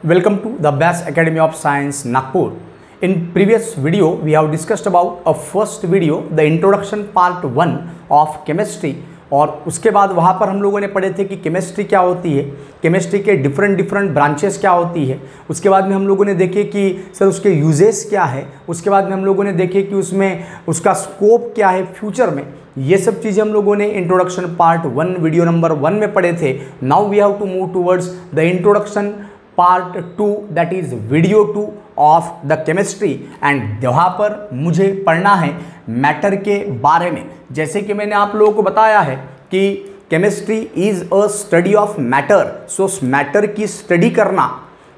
Welcome to the Best Academy of Science, Nagpur. In previous video, we have discussed about a first video, the introduction part 1 of chemistry. और उसके बाद वहाँ पर हम लोगों ने पढ़े थे कि केमिस्ट्री क्या होती है, केमिस्ट्री के डिफरेंट ब्रांचेस क्या होती है। उसके बाद में हम लोगों ने देखे कि सर उसके यूजेस क्या है। उसके बाद में हम लोगों ने देखे कि उसमें उसका स्कोप क्या है फ्यूचर में। ये सब चीज़ें हम लोगों ने इंट्रोडक्शन पार्ट 1 वीडियो नंबर 1 में पढ़े थे। Now we have to move towards the introduction part 2, that is video 2 of the chemistry. And वहाँ पर मुझे पढ़ना है मैटर के बारे में। जैसे कि मैंने आप लोगों को बताया है कि chemistry is a study of matter. So matter की स्टडी करना,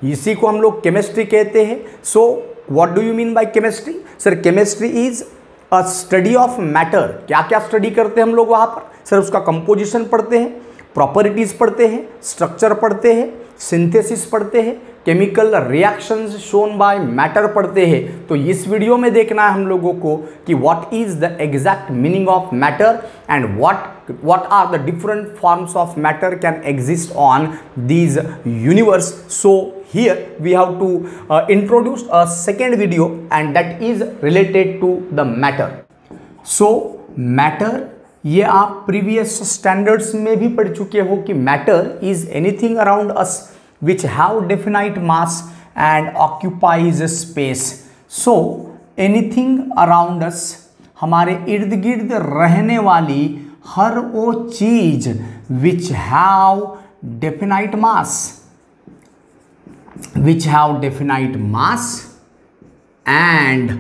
इसी को हम लोग केमिस्ट्री कहते हैं। So what do you mean by chemistry? Sir chemistry is a study of matter. क्या क्या स्टडी करते हैं हम लोग वहाँ पर? सर उसका कंपोजिशन पढ़ते हैं, प्रॉपर्टीज पढ़ते हैं, स्ट्रक्चर पढ़ते हैं, सिंथेसिस पढ़ते हैं, chemical reactions shown by matter पढ़ते हैं। तो इस वीडियो में देखना है हम लोगों को कि what is the exact meaning of matter and what are the different forms of matter can exist on these universe. So here we have to introduce a second video and that is related to the matter. So matter, ये आप previous standards में भी पढ़ चुके हो कि matter is anything around us which have definite mass and occupies space. So anything around अस, हमारे इर्द गिर्द रहने वाली हर वो चीज विच have definite mass and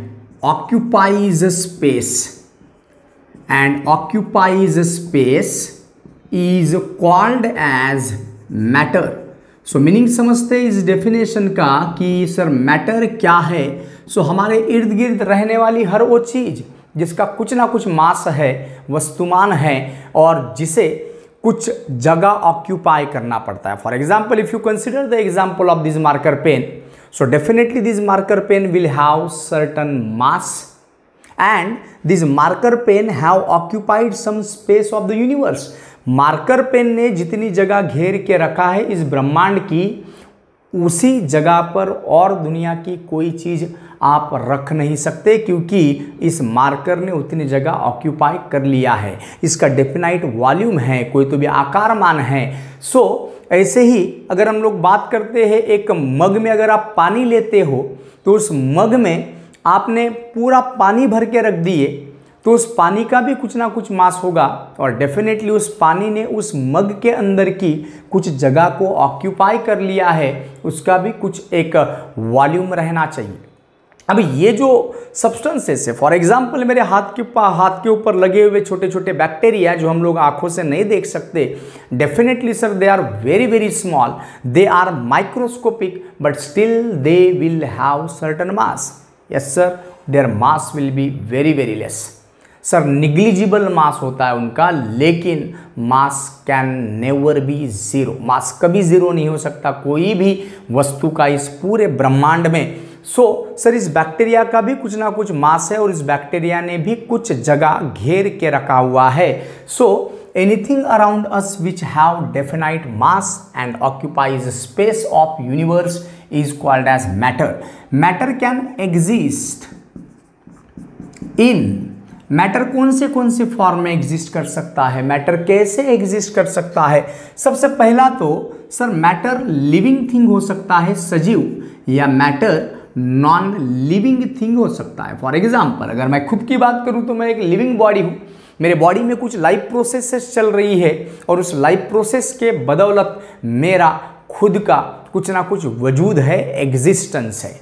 occupies space is called as matter. So meaning समझते इस डेफिनेशन का कि सर मैटर क्या है। सो हमारे इर्द गिर्द रहने वाली हर वो चीज़ जिसका कुछ ना कुछ मास है, वस्तुमान है और जिसे कुछ जगह ऑक्यूपाई करना पड़ता है। For example, if you consider the example of this marker pen, so definitely this marker pen will have certain mass and this marker pen have occupied some space of the universe. Marker pen ने जितनी जगह घेर के रखा है इस ब्रह्मांड की, उसी जगह पर और दुनिया की कोई चीज़ आप रख नहीं सकते क्योंकि इस मार्कर ने उतनी जगह ऑक्यूपाई कर लिया है। इसका डेफिनाइट वॉल्यूम है, कोई तो भी आकारमान है। सो ऐसे ही अगर हम लोग बात करते हैं, एक मग में अगर आप पानी लेते हो तो उस मग में आपने पूरा पानी भर के रख दिए तो उस पानी का भी कुछ ना कुछ मास होगा और डेफिनेटली उस पानी ने उस मग के अंदर की कुछ जगह को ऑक्यूपाई कर लिया है, उसका भी कुछ एक वॉल्यूम रहना चाहिए। अब ये जो सब्सटेंसेस है, फॉर एग्जाम्पल मेरे हाथ के ऊपर लगे हुए छोटे छोटे बैक्टीरिया जो हम लोग आंखों से नहीं देख सकते, definitely sir they are very very small, they are microscopic but still they will have certain mass. Yes sir, there mass will be very very less. Sir negligible mass होता है उनका, लेकिन mass can never be zero. Mass कभी zero नहीं हो सकता कोई भी वस्तु का इस पूरे ब्रह्मांड में। सो सर इस बैक्टीरिया का भी कुछ ना कुछ मास है और इस बैक्टीरिया ने भी कुछ जगह घेर के रखा हुआ है। So anything around us which have definite mass and occupies space of universe is called as matter. Matter can exist in, matter कौन से फॉर्म में एग्जिस्ट कर सकता है, मैटर कैसे एग्जिस्ट कर सकता है? सबसे पहला तो सर मैटर लिविंग थिंग हो सकता है, सजीव, या मैटर नॉन लिविंग थिंग हो सकता है। फॉर एग्जाम्पल अगर मैं खुद की बात करूं तो मैं एक लिविंग बॉडी हूं, मेरे बॉडी में कुछ लाइफ प्रोसेसेस चल रही है और उस लाइफ प्रोसेस के बदौलत मेरा खुद का कुछ ना कुछ वजूद है, एग्जिस्टेंस है।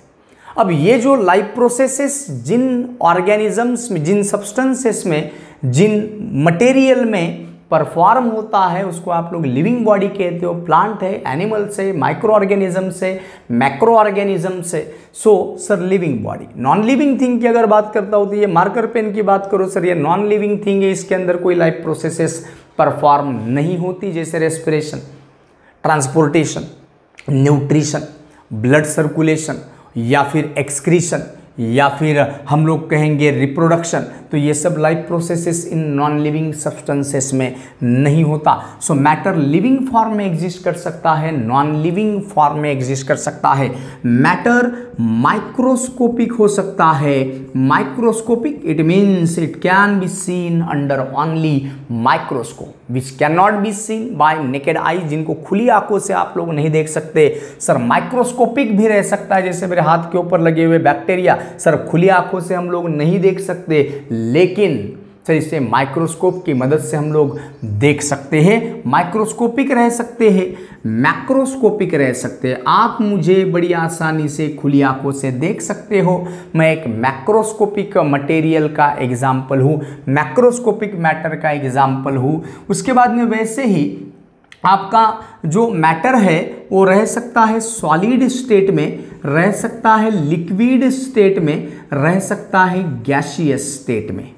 अब ये जो लाइफ प्रोसेसेस जिन ऑर्गेनिजम्स में, जिन सब्सटेंसेस में, जिन मटेरियल में परफॉर्म होता है उसको आप लोग लिविंग बॉडी कहते हो। प्लांट है, एनिमल से, माइक्रो ऑर्गेनिज्म से, मैक्रो ऑर्गेनिज्म से। So sir living body. Non living thing की अगर बात करता हूँ तो ये मार्कर पेन की बात करो सर, ये नॉन लिविंग थिंग है, इसके अंदर कोई लाइफ प्रोसेसेस परफॉर्म नहीं होती, जैसे respiration, transportation, nutrition, blood circulation या फिर एक्सक्रीशन या फिर हम लोग कहेंगे रिप्रोडक्शन, तो ये सब life processes in non living substances में नहीं होता। सो मैटर लिविंग फॉर्म में एग्जिस्ट कर सकता है, नॉन लिविंग फॉर्म में एग्जिस्ट कर सकता है। मैटर माइक्रोस्कोपिक हो सकता है। Microscopic it means it can be seen under only microscope which can not be seen bye naked eye, जिनको खुली आंखों से आप लोग नहीं देख सकते। सर माइक्रोस्कोपिक भी रह सकता है, जैसे मेरे हाथ के ऊपर लगे हुए बैक्टीरिया, सर खुली आंखों से हम लोग नहीं देख सकते, लेकिन सर इसे माइक्रोस्कोप की मदद से हम लोग देख सकते हैं। माइक्रोस्कोपिक रह सकते हैं, मैक्रोस्कोपिक रह सकते हैं। आप मुझे बड़ी आसानी से खुली आंखों से देख सकते हो, मैं एक मैक्रोस्कोपिक मटेरियल का एग्जाम्पल हूँ, मैक्रोस्कोपिक मैटर का एग्जाम्पल हूँ। उसके बाद में वैसे ही आपका जो मैटर है वो रह सकता है सॉलिड स्टेट में, रह सकता है लिक्विड स्टेट में, रह सकता है गैसियस स्टेट में।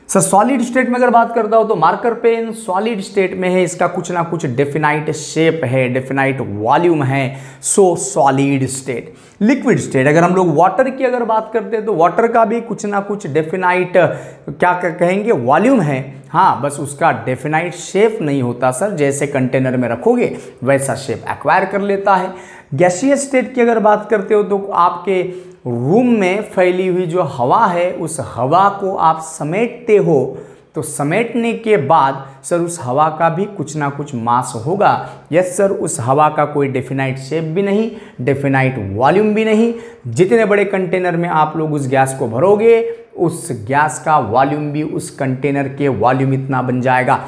सर सॉलिड स्टेट में अगर बात करता हूं तो मार्कर पेन सॉलिड स्टेट में है, इसका कुछ ना कुछ डेफिनाइट शेप है, डेफिनाइट वॉल्यूम है, सो सॉलिड स्टेट। लिक्विड स्टेट अगर हम लोग वाटर की अगर बात करते हैं तो वाटर का भी कुछ ना कुछ डेफिनाइट क्या कहेंगे वॉल्यूम है, हाँ बस उसका डेफिनाइट शेप नहीं होता सर, जैसे कंटेनर में रखोगे वैसा शेप एक्वायर कर लेता है। गैसियस स्टेट की अगर बात करते हो तो आपके रूम में फैली हुई जो हवा है उस हवा को आप समेटते हो, तो समेटने के बाद सर उस हवा का भी कुछ ना कुछ मास होगा। यस सर, उस हवा का कोई डेफिनाइट शेप भी नहीं, डेफिनाइट वॉल्यूम भी नहीं। जितने बड़े कंटेनर में आप लोग उस गैस को भरोगे उस गैस का वॉल्यूम भी उस कंटेनर के वॉल्यूम इतना बन जाएगा।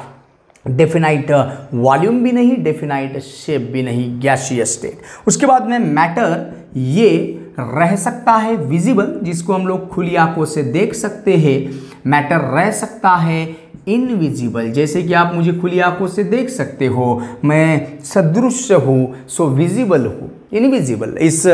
डेफिनाइट वॉल्यूम भी नहीं, डेफिनाइट शेप भी नहीं, गैसियस स्टेट। उसके बाद में मैटर ये रह सकता है विजिबल, जिसको हम लोग खुली आंखों से देख सकते हैं। मैटर रह सकता है इनविजिबल, जैसे कि आप मुझे खुली आंखों से देख सकते हो, मैं सदृश्य हूँ, सो विजिबल हूँ। इनविजिबल इस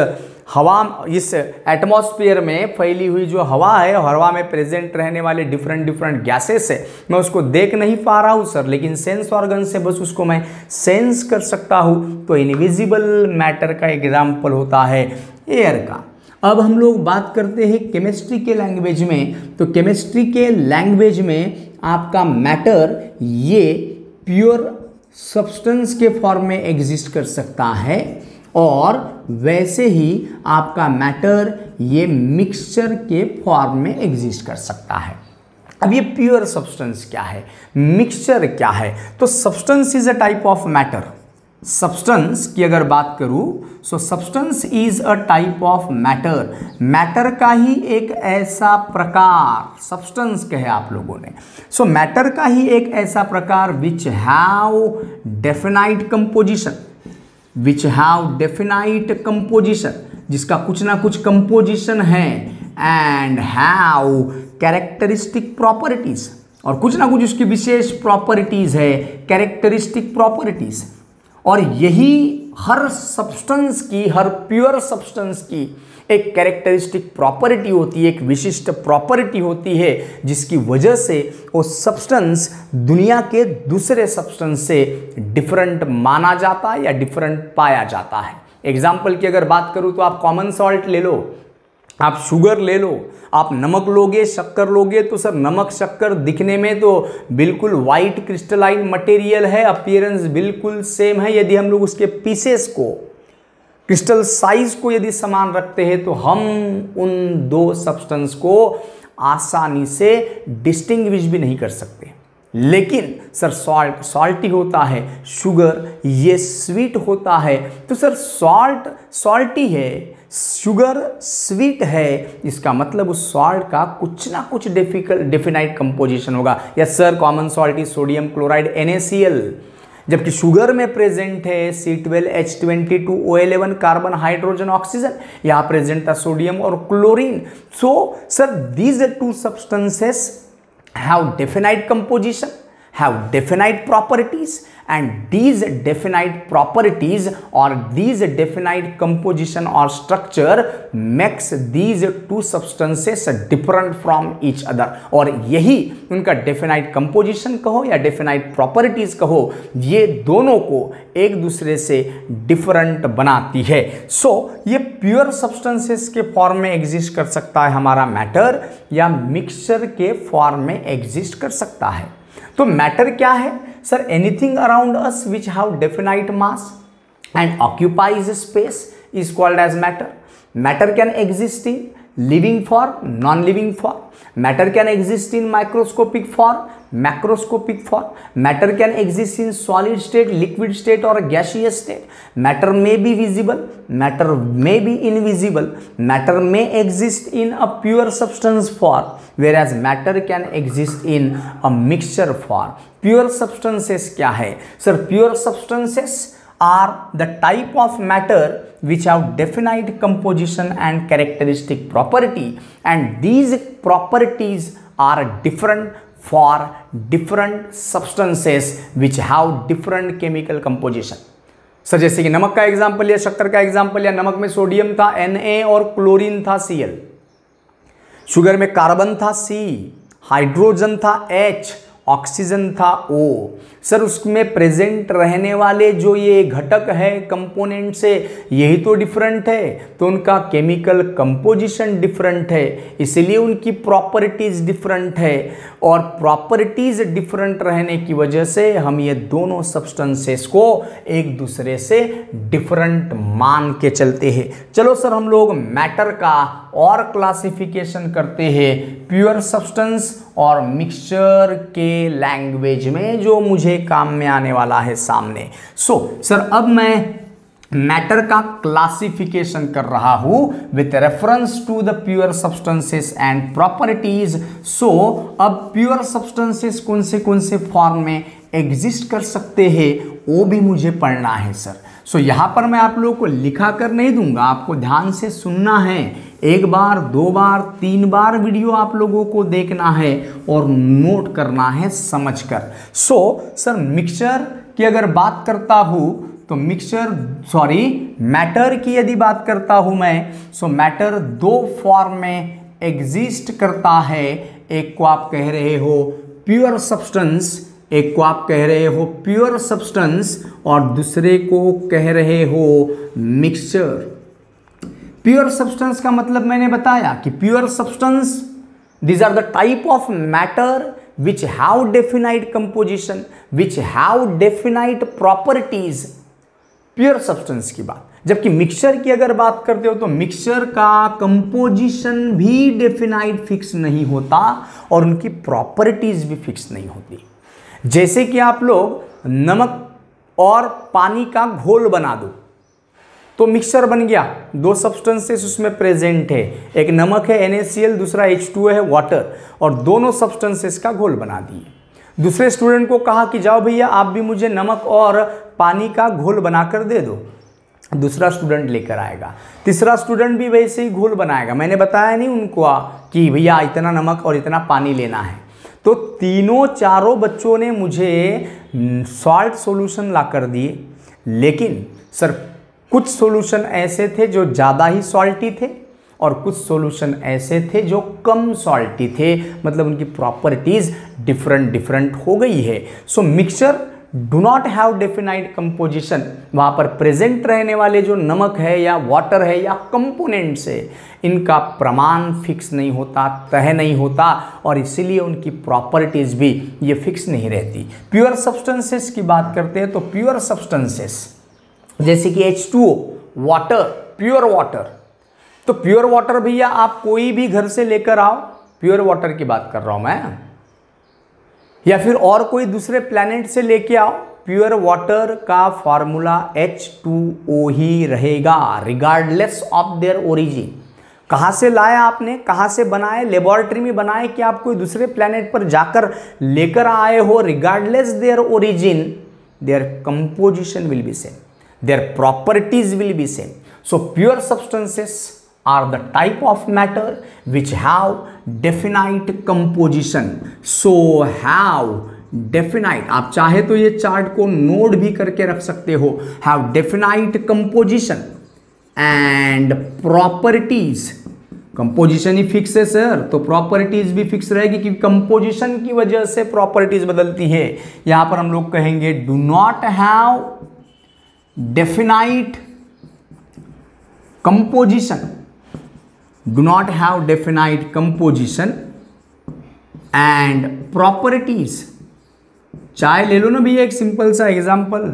हवा, इस एटमॉस्फेयर में फैली हुई जो हवा है, हवा में प्रेजेंट रहने वाले डिफरेंट गैसेस है, मैं उसको देख नहीं पा रहा हूँ सर, लेकिन सेंस ऑर्गन से बस उसको मैं सेंस कर सकता हूँ, तो इनविजिबल मैटर का एग्जाम्पल होता है एयर का। अब हम लोग बात करते हैं केमिस्ट्री के लैंग्वेज में, तो केमिस्ट्री के लैंग्वेज में आपका मैटर ये प्योर सब्सटेंस के फॉर्म में एग्जिस्ट कर सकता है, और वैसे ही आपका मैटर ये मिक्सचर के फॉर्म में एग्जिस्ट कर सकता है। अब ये प्योर सब्सटेंस क्या है, मिक्सचर क्या है, तो substance is a type of matter. Substance की अगर बात करूं so substance is a type of matter. Matter का ही एक ऐसा प्रकार, सब्सटेंस कहे आप लोगों ने, सो मैटर का ही एक ऐसा प्रकार विच have definite composition, which have definite composition, जिसका कुछ ना कुछ कंपोजिशन है, एंड हैव कैरेक्टरिस्टिक प्रॉपर्टीज, और कुछ ना कुछ उसकी विशेष प्रॉपर्टीज है, कैरेक्टरिस्टिक प्रॉपर्टीज। और यही हर सब्सटेंस की, हर प्योर सब्सटेंस की एक कैरेक्टरिस्टिक प्रॉपर्टी होती है, एक विशिष्ट प्रॉपर्टी होती है, जिसकी वजह से वो सब्सटेंस दुनिया के दूसरे सब्सटेंस से डिफरेंट माना जाता है या डिफरेंट पाया जाता है। एग्जाम्पल की अगर बात करूँ तो आप कॉमन सॉल्ट ले लो, आप शुगर ले लो, आप नमक लोगे, शक्कर लोगे, तो सर नमक शक्कर दिखने में तो बिल्कुल वाइट क्रिस्टलाइन मटेरियल है, अपीयरेंस बिल्कुल सेम है। यदि हम लोग उसके पीसेस को, क्रिस्टल साइज को यदि समान रखते हैं तो हम उन दो सब्सटेंस को आसानी से डिस्टिंग्विश भी नहीं कर सकते। लेकिन सर सॉल्ट सॉल्टी होता है, शुगर ये स्वीट होता है, तो सर सॉल्ट सॉल्टी है, शुगर स्वीट है, इसका मतलब उस सॉल्ट का कुछ ना कुछ डेफिनाइट कंपोजिशन होगा। Yes sir, common salt is sodium chloride NaCl, जबकि शुगर में प्रेजेंट है C12H22O11 कार्बन हाइड्रोजन ऑक्सीजन, यहाँ प्रेजेंट था सोडियम और chlorine. So sir these two substances have definite composition, have definite properties, and these definite properties or these definite composition or structure makes these two substances different from each other। और यही उनका definite composition कहो या definite properties कहो, ये दोनों को एक दूसरे से different बनाती है। So ये pure substances के फॉर्म में एग्जिस्ट कर सकता है हमारा मैटर, या मिक्सचर के फॉर्म में एग्जिस्ट कर सकता है। तो मैटर क्या है sir? Anything around us which have definite mass and occupies space is called as matter. Matter can exist in living form, non living form. Matter can exist in microscopic form, macroscopic form. Matter can exist in solid state, liquid state और gaseous state. Matter may be visible, matter may be invisible. Matter may exist in a pure substance form, whereas matter can exist in a mixture form। Pure substances क्या है sir? Pure substances are the type of matter which have definite composition and characteristic property, and these properties are different for different substances which have different chemical composition। Sir जैसे कि नमक का example या शक्कर का example, या नमक में सोडियम था Na और क्लोरीन था Cl, शुगर में कार्बन था C, हाइड्रोजन था H, ऑक्सीजन था O। सर उसमें प्रेजेंट रहने वाले जो ये घटक है कंपोनेंट से, यही तो डिफरेंट है, तो उनका केमिकल कंपोजिशन डिफरेंट है, इसलिए उनकी प्रॉपर्टीज डिफरेंट है। और प्रॉपर्टीज डिफरेंट रहने की वजह से हम ये दोनों सब्सटेंसेस को एक दूसरे से डिफरेंट मान के चलते हैं। चलो सर हम लोग मैटर का और क्लासिफिकेशन करते हैं प्योर सब्सटेंस और मिक्सचर के लैंग्वेज में, जो मुझे काम में आने वाला है सामने। सर अब मैं मैटर का क्लासिफिकेशन कर रहा हूं with reference to the pure substances and properties. अब प्योर सब्सटेंसेस कौन से फॉर्म में एग्जिस्ट कर सकते हैं वो भी मुझे पढ़ना है सर। यहां पर मैं आप लोगों को लिखा कर नहीं दूंगा, आपको ध्यान से सुनना है। एक बार, दो बार, तीन बार वीडियो आप लोगों को देखना है और नोट करना है समझकर। सर मिक्सचर की अगर बात करता हूं तो मैटर की यदि बात करता हूं मैं, मैटर दो फॉर्म में एग्जिस्ट करता है। एक को आप कह रहे हो प्योर सब्सटेंस, एक को आप कह रहे हो प्योर सब्सटेंस, और दूसरे को कह रहे हो मिक्सचर। प्योर सब्सटेंस का मतलब मैंने बताया कि pure substance, these are the type of matter which have definite composition, which have definite properties। Pure substance की बात। जबकि मिक्सचर की अगर बात करते हो तो मिक्सचर का कंपोजिशन भी डेफिनाइट फिक्स नहीं होता और उनकी प्रॉपर्टीज भी फिक्स नहीं होती। जैसे कि आप लोग नमक और पानी का घोल बना दो तो मिक्सचर बन गया, दो सब्सटेंसेस उसमें प्रेजेंट है, एक नमक है NaCl, दूसरा H2O है वाटर, और दोनों सब्सटेंसेस का घोल बना दिए। दूसरे स्टूडेंट को कहा कि जाओ भैया आप भी मुझे नमक और पानी का घोल बनाकर दे दो, दूसरा स्टूडेंट लेकर आएगा, तीसरा स्टूडेंट भी वैसे ही घोल बनाएगा। मैंने बताया नहीं उनको कि भैया इतना नमक और इतना पानी लेना है, तो तीनों चारों बच्चों ने मुझे सॉल्ट सॉल्यूशन ला कर दिए, लेकिन सर कुछ सॉल्यूशन ऐसे थे जो ज़्यादा ही सॉल्टी थे और कुछ सॉल्यूशन ऐसे थे जो कम सॉल्टी थे, मतलब उनकी प्रॉपर्टीज डिफरेंट हो गई है। Mixture do not have definite composition, वहाँ पर प्रेजेंट रहने वाले जो नमक है या वाटर है या कंपोनेंट्स है, इनका प्रमाण फिक्स नहीं होता, तय नहीं होता, और इसीलिए उनकी प्रॉपर्टीज भी ये फिक्स नहीं रहती। प्योर सब्सटेंसेस की बात करते हैं तो प्योर सब्सटेंसेस जैसे कि H2O वाटर, प्योर वाटर, तो प्योर वाटर भैया आप कोई भी घर से लेकर आओ, प्योर वाटर की बात कर रहा हूं मैं, या फिर और कोई दूसरे प्लैनेट से लेके आओ, प्योर वाटर का फॉर्मूला H2O ही रहेगा रिगार्डलेस ऑफ देयर ओरिजिन। कहाँ से लाया आपने, कहाँ से बनाए, लेबोरेटरी में बनाए कि आप कोई दूसरे प्लैनेट पर जाकर लेकर आए हो, regardless their origin, their composition will be same, their properties will be same। So pure substances are the type of matter which have definite composition, so have definite, आप चाहे तो ये चार्ट को नोट भी करके रख सकते हो, have definite composition and properties. Composition he fix है सर, तो प्रॉपर्टीज भी फिक्स रहेगी क्योंकि कंपोजिशन की वजह से प्रॉपर्टीज बदलती है। यहां पर हम लोग कहेंगे do not have definite composition, do not have definite composition and properties. चाय ले लो ना भैया, एक सिंपल सा एग्जांपल।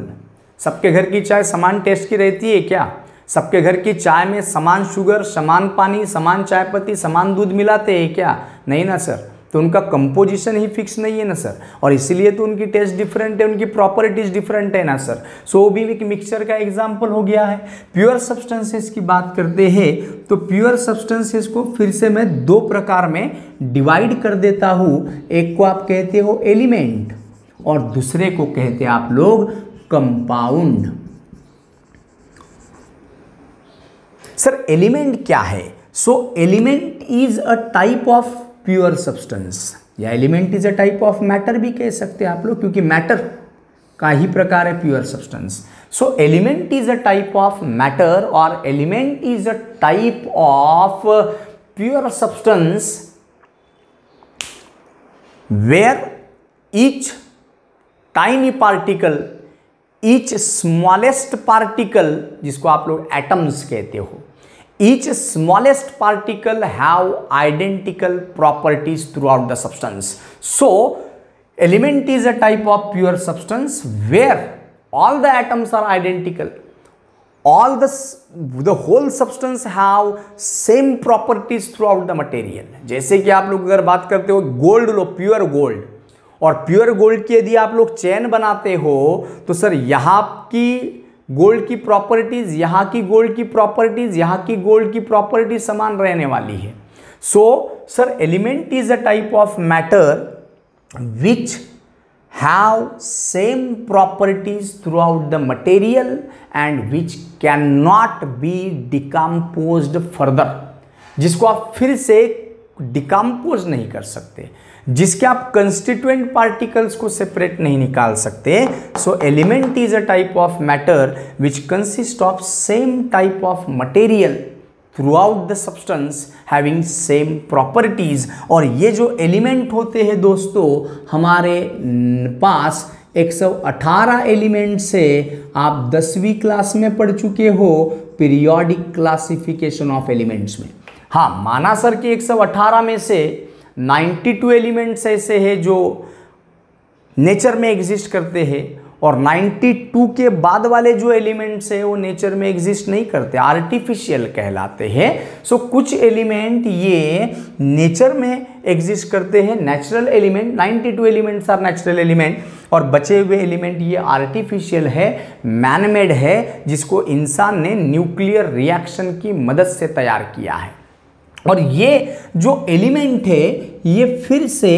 सबके घर की चाय समान टेस्ट की रहती है क्या? सबके घर की चाय में समान शुगर, समान पानी, समान चाय पत्ती, समान दूध मिलाते हैं क्या? नहीं ना सर, तो उनका कंपोजिशन ही फिक्स नहीं है ना सर, और इसीलिए तो उनकी टेस्ट डिफरेंट है, उनकी प्रॉपर्टीज डिफरेंट है ना सर। सो भी एक मिक्सचर का एग्जांपल हो गया है। प्योर सब्सटेंसेस की बात करते हैं तो प्योर सब्सटेंसेस को फिर से मैं दो प्रकार में डिवाइड कर देता हूं। एक को आप कहते हो एलिमेंट और दूसरे को कहते हैं आप लोग कंपाउंड। सर एलिमेंट क्या है? So element is a type of pure substance, या element is a type of matter भी कह सकते हैं आप लोग, क्योंकि मैटर का ही प्रकार है pure substance. So element is a type of matter और element is a type of pure substance where each tiny particle, each smallest particle, जिसको आप लोग एटम्स कहते हो, each smallest particle have identical properties throughout the substance. So element is a type of pure substance where all the atoms are identical, all the whole substance have same properties throughout the material. जैसे कि आप लोग अगर बात करते हो gold लो, pure gold, और pure gold की यदि आप लोग चेन बनाते हो तो सर यहाँ की गोल्ड की प्रॉपर्टीज, यहाँ की गोल्ड की प्रॉपर्टीज, यहाँ की गोल्ड की प्रॉपर्टीज समान रहने वाली है। So sir element is a type of matter which have same properties through out the material and which can not be decomposed further, जिसको आप फिर से डिकम्पोज नहीं कर सकते, जिसके आप कंस्टिट्यूएंट पार्टिकल्स को सेपरेट नहीं निकाल सकते। सो element is a type of matter which consist of same type of material through out the substance having same properties. और ये जो एलिमेंट होते हैं दोस्तों, हमारे पास 118 एलिमेंट से आप 10वीं क्लास में पढ़ चुके हो पीरियोडिक क्लासिफिकेशन ऑफ एलिमेंट्स में। हाँ, माना सर कि 118 में से 92 एलिमेंट्स ऐसे हैं जो नेचर में एग्जिस्ट करते हैं और 92 के बाद वाले जो एलिमेंट्स हैं वो नेचर में एग्जिस्ट नहीं करते, आर्टिफिशियल कहलाते हैं। सो कुछ एलिमेंट ये नेचर में एग्जिस्ट करते हैं, natural element, 92 elements are natural element, और बचे हुए एलिमेंट ये आर्टिफिशियल है, मैनमेड है, जिसको इंसान ने न्यूक्लियर रिएक्शन की मदद से तैयार किया है। और ये जो एलिमेंट है ये फिर से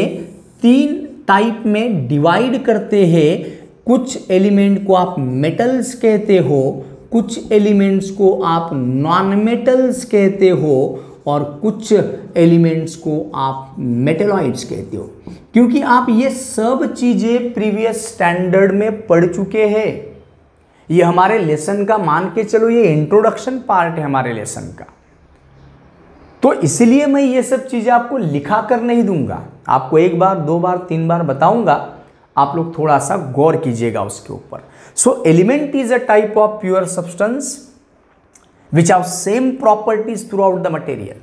3 टाइप में डिवाइड करते हैं। कुछ एलिमेंट को आप मेटल्स कहते हो, कुछ एलिमेंट्स को आप नॉन मेटल्स कहते हो, और कुछ एलिमेंट्स को आप मेटेलॉइड्स कहते हो। क्योंकि आप ये सब चीजें प्रीवियस स्टैंडर्ड में पढ़ चुके हैं, ये हमारे लेसन का मान के चलो ये इंट्रोडक्शन पार्ट है हमारे लेसन का, तो इसलिए मैं ये सब चीजें आपको लिखा कर नहीं दूंगा, आपको 1 बार 2 बार 3 बार बताऊंगा, आप लोग थोड़ा सा गौर कीजिएगा उसके ऊपर। सो element is a type of pure substance which have same properties through out the material.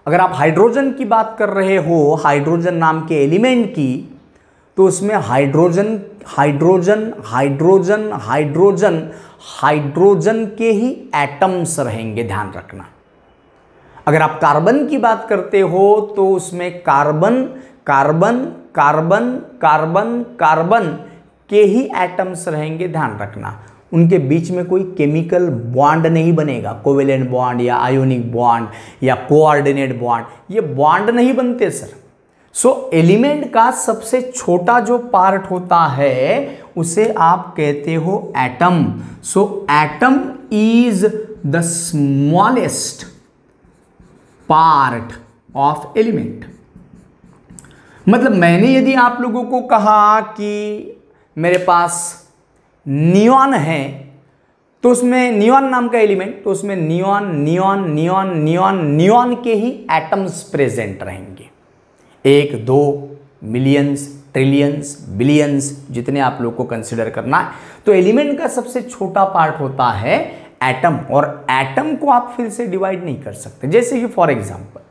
अगर आप हाइड्रोजन की बात कर रहे हो, हाइड्रोजन नाम के एलिमेंट की, तो उसमें hydrogen hydrogen hydrogen hydrogen hydrogen के ही एटम्स रहेंगे, ध्यान रखना। अगर आप कार्बन की बात करते हो तो उसमें carbon carbon carbon carbon carbon के ही एटम्स रहेंगे, ध्यान रखना। उनके बीच में कोई केमिकल बॉन्ड नहीं बनेगा, कोवेलेंट बॉन्ड या आयोनिक बॉन्ड या कोऑर्डिनेट बॉन्ड, ये बॉन्ड नहीं बनते सर। सो एलिमेंट का सबसे छोटा जो पार्ट होता है उसे आप कहते हो atom. So atom is the smallest part of element. मतलब मैंने यदि आप लोगों को कहा कि मेरे पास नियॉन है, तो उसमें नियॉन नाम का एलिमेंट, तो उसमें neon neon neon neon neon के ही एटम्स प्रेजेंट रहेंगे। 1 2 मिलियंस, ट्रिलियंस, बिलियंस, जितने आप लोग को कंसिडर करना है। तो एलिमेंट का सबसे छोटा पार्ट होता है एटम, और एटम को आप फिर से डिवाइड नहीं कर सकते। जैसे कि फॉर एग्जांपल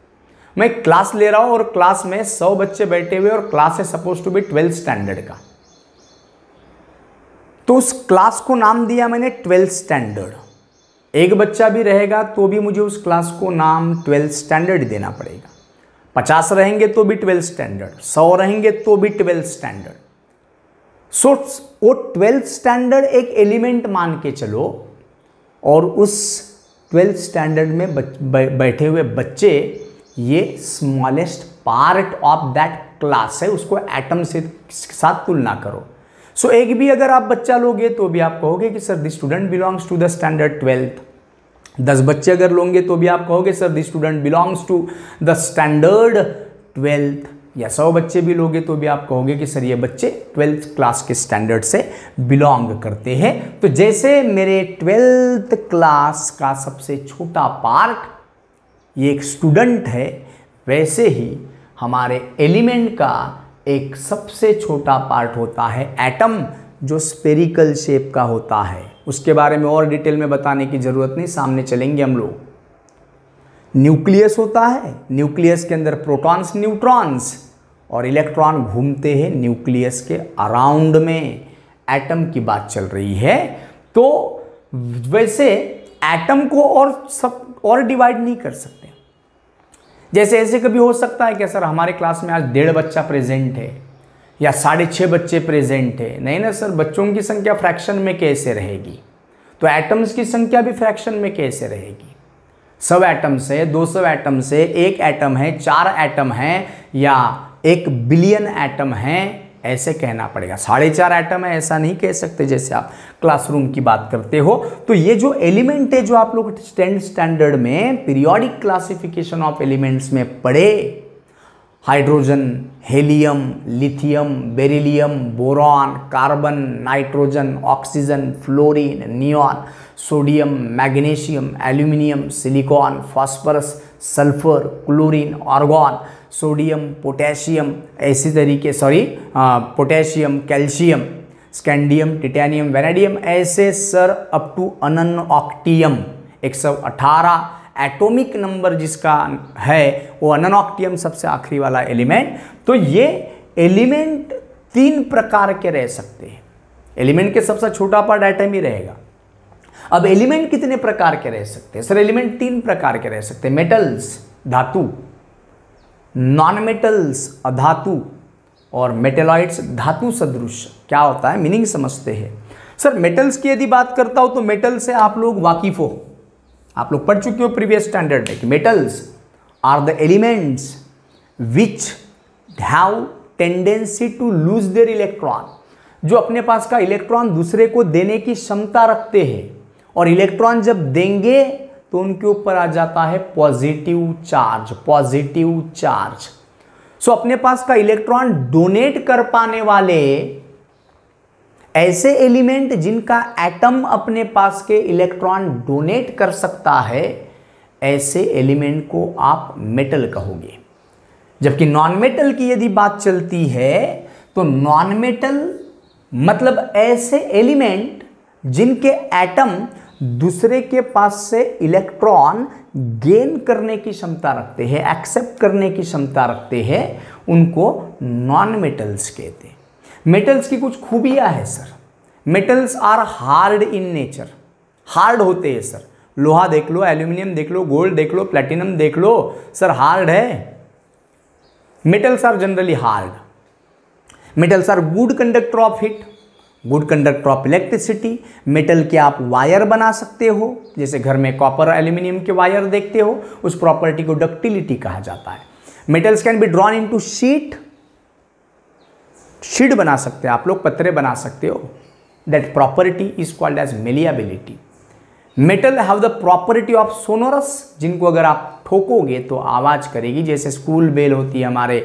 मैं क्लास ले रहा हूं और क्लास में 100 बच्चे बैठे हुए, और क्लास है suppose to be 12th standard का, तो उस क्लास को नाम दिया मैंने 12th स्टैंडर्ड। एक बच्चा भी रहेगा तो भी मुझे उस क्लास को नाम 12th स्टैंडर्ड देना पड़ेगा। 50 रहेंगे तो भी 12th स्टैंडर्ड, 100 रहेंगे तो भी 12th स्टैंडर्ड। सो वो 12th स्टैंडर्ड एक एलिमेंट मान के चलो, और उस 12th स्टैंडर्ड में बैठे हुए बच्चे ये smallest part of that class है, उसको एटम से साथ तुलना करो। सो एक भी अगर आप बच्चा लोगे तो भी आप कहोगे कि sir this student belongs to the standard 12th। 10 बच्चे अगर लोगे तो भी आप कहोगे sir this student belongs to the standard 12th। या 100 बच्चे भी लोगे तो भी आप कहोगे कि सर ये बच्चे 12th क्लास के स्टैंडर्ड से बिलोंग करते हैं। तो जैसे मेरे 12th क्लास का सबसे छोटा पार्ट ये एक स्टूडेंट है, वैसे ही हमारे एलिमेंट का एक सबसे छोटा पार्ट होता है एटम, जो स्फेरिकल शेप का होता है। उसके बारे में और डिटेल में बताने की जरूरत नहीं, सामने चलेंगे हम लोग। न्यूक्लियस होता है, न्यूक्लियस के अंदर प्रोटॉन्स, न्यूट्रॉन्स और इलेक्ट्रॉन घूमते हैं न्यूक्लियस के अराउंड में। एटम की बात चल रही है। तो वैसे एटम को और डिवाइड नहीं कर सकते। जैसे ऐसे कभी हो सकता है कि सर हमारे क्लास में आज 1.5 बच्चा प्रेजेंट है या 6.5 बच्चे प्रेजेंट है। नहीं ना सर, बच्चों की संख्या फ्रैक्शन में कैसे रहेगी, तो एटम्स की संख्या भी फ्रैक्शन में कैसे रहेगी। 100 एटम्स है, 200 एटम्स है, 1 एटम है, 4 एटम है, या 1 बिलियन एटम है, ऐसे कहना पड़ेगा। 4.5 एटम है ऐसा नहीं कह सकते जैसे आप क्लासरूम की बात करते हो। तो ये जो एलिमेंट है जो आप लोग 10th स्टैंडर्ड में पीरियोडिक क्लासिफिकेशन ऑफ एलिमेंट्स में पढ़े, hydrogen, helium, lithium, beryllium, boron, carbon, nitrogen, oxygen, fluorine, neon, sodium, magnesium, aluminium, silicon, phosphorus, sulphur, chlorine, argon, sodium, potassium, ऐसी तरीके potassium, calcium, scandium, titanium, vanadium, ऐसे sir up to ununoctium 118 atomic number जिसका है, वो अननऑक्टियम सबसे आखिरी वाला element. तो ये एलिमेंट 3 प्रकार के रह सकते हैं। एलिमेंट के सबसे छोटा पार्ट एटम ही रहेगा। अब एलिमेंट कितने प्रकार के रह सकते हैं? सर एलिमेंट 3 प्रकार के रह सकते हैं। मेटल्स, धातु, नॉन मेटल्स, अधातु, और मेटेलॉइड्स, धातु सदृश। क्या होता है, मीनिंग समझते हैं। सर मेटल्स की यदि बात करता हूं तो मेटल से आप लोग वाकिफ हो, आप लोग पढ़ चुके हो प्रीवियस स्टैंडर्ड में कि metals are the elements which have tendency to lose their electron, जो अपने पास का इलेक्ट्रॉन दूसरे को देने की क्षमता रखते हैं, और इलेक्ट्रॉन जब देंगे तो उनके ऊपर आ जाता है पॉजिटिव चार्ज, पॉजिटिव चार्ज। सो अपने पास का इलेक्ट्रॉन डोनेट कर पाने वाले ऐसे एलिमेंट जिनका एटम अपने पास के इलेक्ट्रॉन डोनेट कर सकता है, ऐसे एलिमेंट को आप मेटल कहोगे। जबकि नॉन मेटल की यदि बात चलती है तो नॉन मेटल मतलब ऐसे एलिमेंट जिनके एटम दूसरे के पास से इलेक्ट्रॉन गेन करने की क्षमता रखते हैं, एक्सेप्ट करने की क्षमता रखते हैं, उनको नॉन मेटल्स कहते हैं। मेटल्स की कुछ खूबियां है sir. Metals are hard in nature, hard होते हैं सर। लोहा देख लो, एल्यूमिनियम देख लो, गोल्ड देख लो, प्लेटिनम देख लो, सर हार्ड है। Metals are generally hard. Metals are good conductor of heat, good conductor of electricity. Metal के आप वायर बना सकते हो, जैसे घर में कॉपर एल्यूमिनियम के वायर देखते हो, उस प्रॉपर्टी को डक्टिलिटी कहा जाता है। Metals can be drawn into sheet, sheet बना सकते हैं आप लोग, पत्रे बना सकते हो। That property is called as malleability. Metal have the property of sonorous, जिनको अगर आप ठोकोगे तो आवाज करेगी, जैसे स्कूल बेल होती है हमारे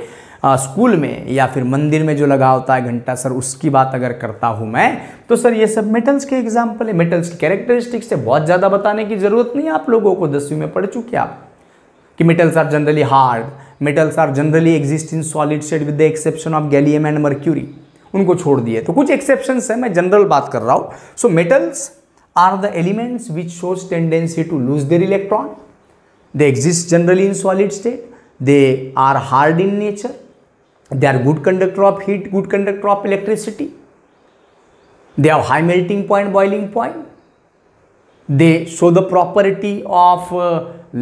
स्कूल में या फिर मंदिर में जो लगा होता है घंटा, सर उसकी बात अगर करता हूं मैं, तो सर ये सब मेटल्स के एग्जाम्पल है। मेटल्स की कैरेक्टरिस्टिक्स है, बहुत ज़्यादा बताने की जरूरत नहीं है, आप लोगों को 10वीं में पढ़ चुके आप कि metals are generally hard, metals are generally exist in solid state with the exception of gallium and mercury, उनको छोड़ दिए। तो कुछ एक्सेप्शंस है, मैं जनरल बात कर रहा हूँ। So metals are the elements which shows tendency to lose their electron, they exist generally in solid state, they are hard in nature, they are good conductor of heat, good conductor of electricity, they have high melting point, boiling point, they show the property of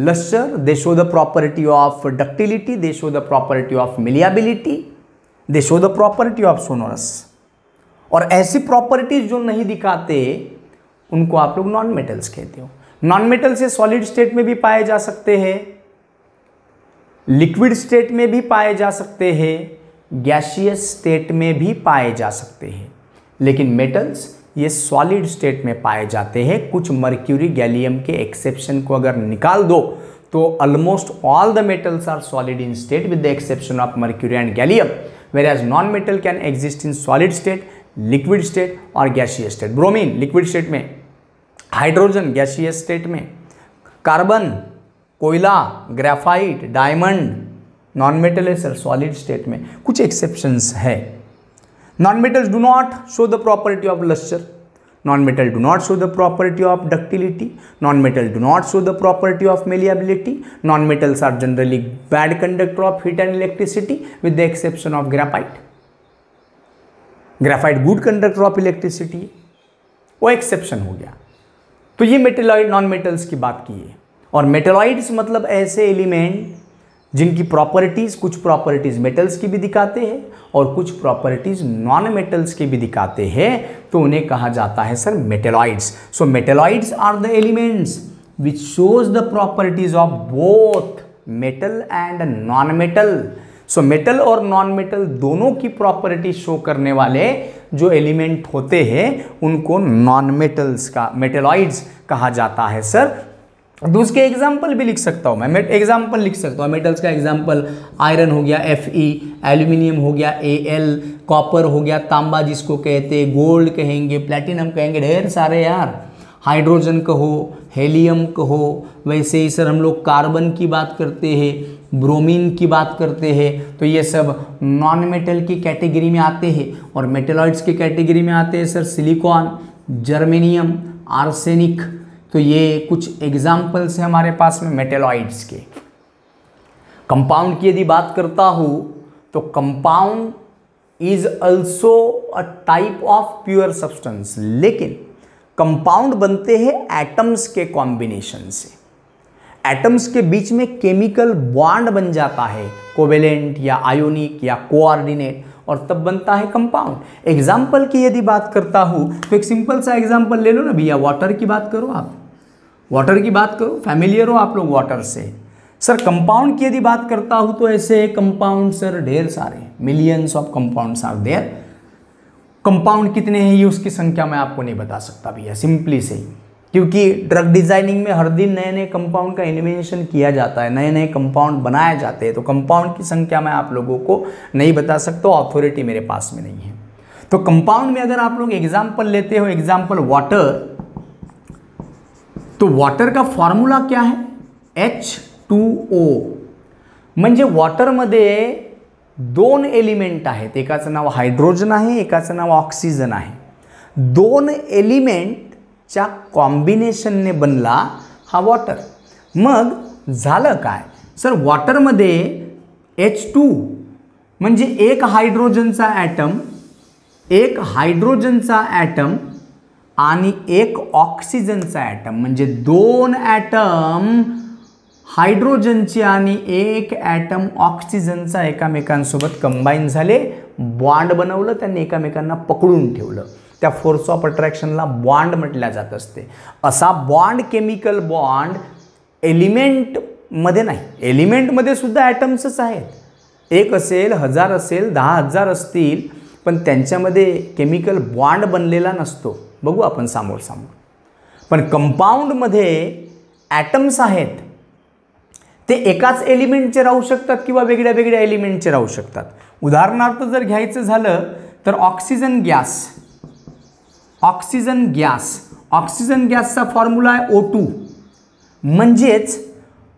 luster, they show the property of ductility, they show the property of malleability, they show the property of sonorous। और ऐसी properties जो नहीं दिखाते उनको आप लोग non metals कहते हो। नॉन मेटल से सॉलिड स्टेट में भी पाए जा सकते हैं, लिक्विड स्टेट में भी पाए जा सकते हैं, गैसियस स्टेट में भी पाए जा सकते हैं, लेकिन मेटल्स ये सॉलिड स्टेट में पाए जाते हैं। कुछ मर्क्यूरी गैलियम के एक्सेप्शन को अगर निकाल दो तो almost all the metals are solid in state with the exception of mercury and gallium, whereas non metal can exist in solid state, liquid state और gaseous state. Bromine liquid state में, hydrogen gaseous state में, carbon, कोयला, graphite, diamond non metal है sir solid state में। कुछ exceptions है। Non metals do not show the property of lustre, non metal do not show the property of ductility, non metal do not show the property of malleability, non metals are generally bad conductor of heat and electricity with the exception of graphite. Graphite good conductor of electricity, वो exception हो गया। तो ये metalloid non metals की बात की है। और मेटेलॉइड्स मतलब ऐसे एलिमेंट जिनकी प्रॉपर्टीज, कुछ प्रॉपर्टीज मेटल्स की भी दिखाते हैं और कुछ प्रॉपर्टीज नॉन मेटल्स की भी दिखाते हैं, तो उन्हें कहा जाता है sir metalloids. So metalloids are the elements which shows the properties of both metal and non metal. So metal और नॉन मेटल दोनों की प्रॉपर्टी शो करने वाले जो एलिमेंट होते हैं उनको नॉन मेटल्स का, मेटेलॉइड्स कहा जाता है सर। तो उसके एग्जाम्पल भी लिख सकता हूँ मैं, एग्जाम्पल लिख सकता हूँ मेटल्स का। एग्जाम्पल आयरन हो गया Fe, एल्यूमिनियम हो गया Al, कॉपर हो गया तांबा जिसको कहते हैं, गोल्ड कहेंगे, प्लेटिनम कहेंगे, ढेर सारे यार। हाइड्रोजन कहो, हेलियम कहो, वैसे ही सर हम लोग कार्बन की बात करते हैं, ब्रोमीन की बात करते हैं, तो ये सब नॉन मेटल की कैटेगरी में आते हैं। और मेटेलॉइड्स की कैटेगरी में आते हैं सर सिलिकॉन, जर्मेनियम, आर्सेनिक। तो ये कुछ एग्जाम्पल्स हैं हमारे पास में मेटेलॉइड्स के। कंपाउंड की यदि बात करता हूँ तो compound is also a type of pure substance, लेकिन कंपाउंड बनते हैं एटम्स के कॉम्बिनेशन से। एटम्स के बीच में केमिकल बॉन्ड बन जाता है, कोवेलेंट या आयोनिक या कोऑर्डिनेट, और तब बनता है कंपाउंड। एग्जाम्पल की यदि बात करता हूँ तो एक सिंपल सा एग्जाम्पल ले लो ना भैया, वाटर की बात करो आप, वाटर की बात करो, फैमिलियर हो आप लोग वाटर से। सर कंपाउंड की यदि बात करता हूँ तो ऐसे कंपाउंड सर ढेर सारे, millions of compounds are there. Compound कितने हैं ये उसकी संख्या मैं आपको नहीं बता सकता भैया, सिंपली से, क्योंकि ड्रग डिजाइनिंग में हर दिन नए नए कंपाउंड का इन्वेंशन किया जाता है, नए नए कंपाउंड बनाए जाते हैं। तो कंपाउंड की संख्या मैं आप लोगों को नहीं बता सकता, ऑथोरिटी मेरे पास में नहीं है। तो कंपाउंड में अगर आप लोग एग्जाम्पल लेते हो, एग्जाम्पल वाटर, तो वाटर का फॉर्म्युला क्या है? H2O। म्हणजे वॉटरमध्ये दोन एलिमेंट आहेत, एकाचं नाव हायड्रोजन आहे, एकाचं नाव ऑक्सिजन आहे। दोन एलिमेंटच्या कॉम्बिनेशनने बनला हा वॉटर। मग झालं काय सर, वॉटरमध्ये H2 म्हणजे एक हायड्रोजनचा ॲटम, एक हायड्रोजनचा ॲटम आणि एक ऑक्सिजनचा ॲटम, म्हणजे दोन ॲटम हायड्रोजनचे आणि एक ॲटम ऑक्सिजनचा एकामेकांसोबत कंबाईन झाले, बॉन्ड बनवलं, त्यांनी एकामेकांना पकडून ठेवलं। त्या फोर्स ऑफ अट्रॅक्शनला बॉन्ड म्हटल्या जात असते। असा बॉन्ड, केमिकल बॉन्ड एलिमेंटमध्ये नाही, एलिमेंटमध्ये सुद्धा ॲटम्सच आहेत। एक असेल, 1000 असेल, 10,000 असतील, पण त्यांच्यामध्ये केमिकल बॉन्ड बनलेला नसतो। बघू आपण समोर समोर। पण कंपाऊंडमध्ये ॲटम्स आहेत, ते एकाच एलिमेंटचे राहू शकतात किंवा वेगळ्या वेगळ्या एलिमेंटचे राहू शकतात. उदाहरणार्थ जर घ्यायचं झालं तर ऑक्सिजन गॅसचा फॉर्म्युला आहे O2. म्हणजेच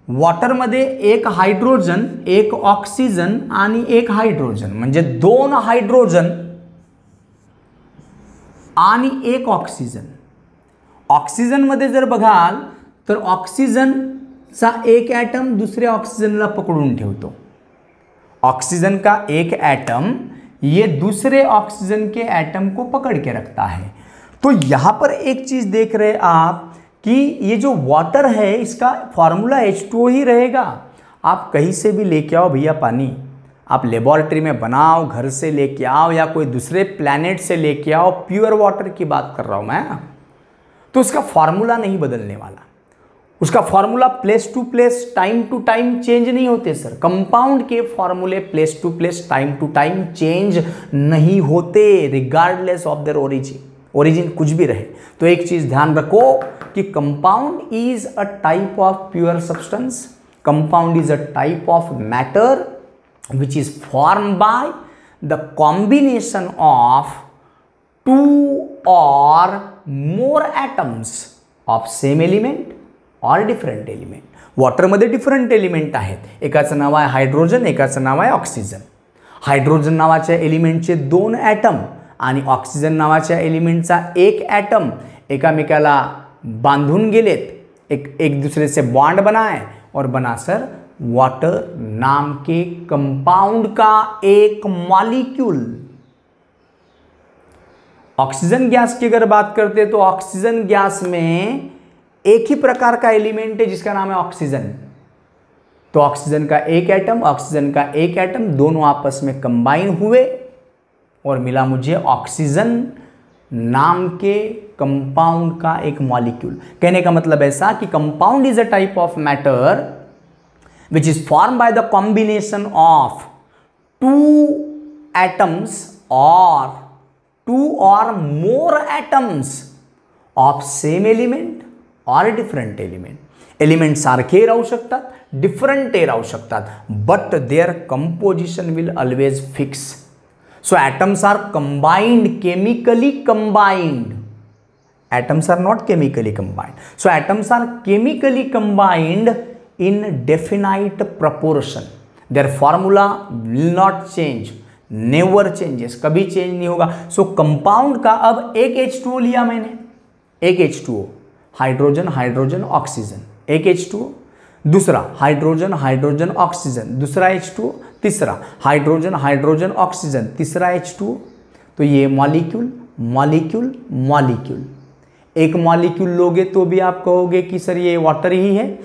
वॉटरमध्ये एक हायड्रोजन, एक ऑक्सिजन आणि एक हायड्रोजन, म्हणजे 2 हायड्रोजन आणि एक ऑक्सिजन. ऑक्सिजनमध्ये जर बघाल तर ऑक्सिजनचा एक ॲटम दुसऱ्या ऑक्सिजनला पकडून ठेवतो. ऑक्सीजन का एक एटम ये दूसरे ऑक्सीजन के एटम को पकड़ के रखता है. तो यहाँ पर एक चीज़ देख रहे आप कि ये जो वाटर है इसका फॉर्मूला H2O ही रहेगा. आप कहीं से भी लेके आओ भैया पानी, आप लेबोरेटरी में बनाओ, घर से लेके आओ या कोई दूसरे प्लैनेट से लेके आओ, प्योर वाटर की बात कर रहा हूँ मैं, तो उसका फॉर्मूला नहीं बदलने वाला. उसका formula place to place, time to time change नहीं होते सर. कंपाउंड के फॉर्मूले place to place, time to time change नहीं होते रिगार्डलेस ऑफ देयर ओरिजिन कुछ भी रहे. तो एक चीज ध्यान रखो कि compound is a type of pure substance, compound is a type of matter which is formed by the combination of 2 or more atoms of same element or different element. वॉटरमध्ये डिफरंट एलिमेंट आहेत. एकाचं नाव आहे hydrogen, एकाचं नाव आहे oxygen. Hydrogen नावाच्या एलिमेंटचे 2 atom आणि oxygen नावाच्या एलिमेंटचा एक ॲटम एकामेकाला बांधून गेलेत, एक दूसरे से बॉन्ड बनाए और बना सर वाटर नाम के कंपाउंड का एक मॉलिक्यूल. ऑक्सीजन गैस की अगर बात करते तो ऑक्सीजन गैस में एक ही प्रकार का एलिमेंट है जिसका नाम है ऑक्सीजन. तो ऑक्सीजन का एक एटम दोनों आपस में कंबाइन हुए और मिला मुझे ऑक्सीजन नाम के कंपाउंड का एक मॉलिक्यूल. कहने का मतलब ऐसा कि compound is a type of matter which is formed by the combination of 2 atoms or 2 or more atoms of same element or different element. Element सारखे राहू शकतात, डिफरंट राहू शकतात, but their composition will always fix. So atoms are combined, chemically combined. Atoms are not chemically combined. So atoms are chemically combined in definite proportion. Their formula will not change, never changes, कभी change नहीं होगा. सो compound का अब एक H2O लिया मैंने, एक H2O, hydrogen hydrogen oxygen, एक H2O, दूसरा हाइड्रोजन हाइड्रोजन ऑक्सीजन, दूसरा H2O, तीसरा हाइड्रोजन हाइड्रोजन ऑक्सीजन, तीसरा H2O. तो ये मॉलिक्यूल मॉलिक्यूल मॉलिक्यूल. एक मॉलिक्यूल लोगे तो भी आप कहोगे कि सर ये वाटर ही है,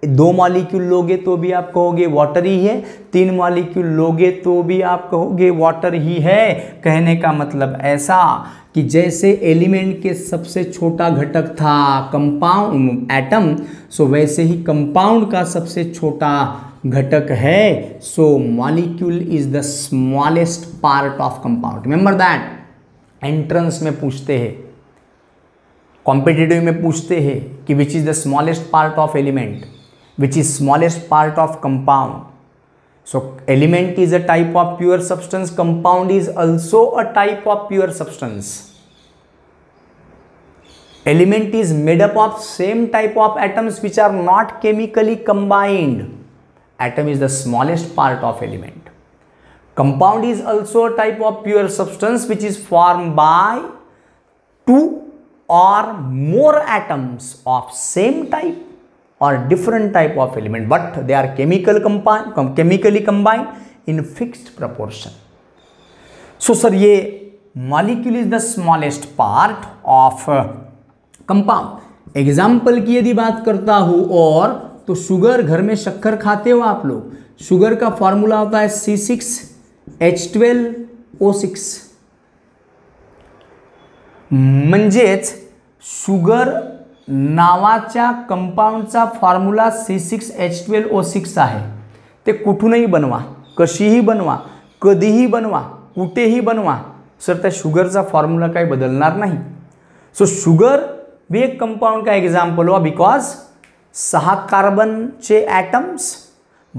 2 मॉलिक्यूल लोगे तो भी आप कहोगे वाटर ही है, 3 मॉलिक्यूल लोगे तो भी आप कहोगे वाटर ही है. कहने का मतलब ऐसा कि जैसे एलिमेंट के सबसे छोटा घटक था कंपाउंड एटम, सो वैसे ही कंपाउंड का सबसे छोटा घटक है. So molecule is the smallest part of compound. Remember that. Entrance में पूछते हैं, कॉम्पिटिटिव में पूछते हैं कि which is the smallest part of element, which is smallest part of compound. So element is a type of pure substance, compound is also a type of pure substance. Element is made up of same type of atoms which are not chemically combined. Atom is the smallest part of element. Compound is also a type of pure substance which is formed by 2 or more atoms of same type or different type of element, but they are chemically combined in fixed proportion. So sir ये molecule is the smallest part of compound. Example की यदि बात करता हूँ और तो sugar, घर में शक्कर खाते हो आप लोग, शुगर का फॉर्मूला होता है C6H12O6. म्हणजेच शुगर नावाच्या कंपाऊंडचा फॉर्म्युला C6H12O6 आहे. ते कुठूनही बनवा, कशीही बनवा, कधीही बनवा, कुठेही बनवा सर, त्या शुगरचा फॉर्म्युला काही बदलणार नाही. सो शुगर भी एक कंपाउंड का एग्जाम्पल हुआ बिकॉज 6 कार्बनचे ॲटम्स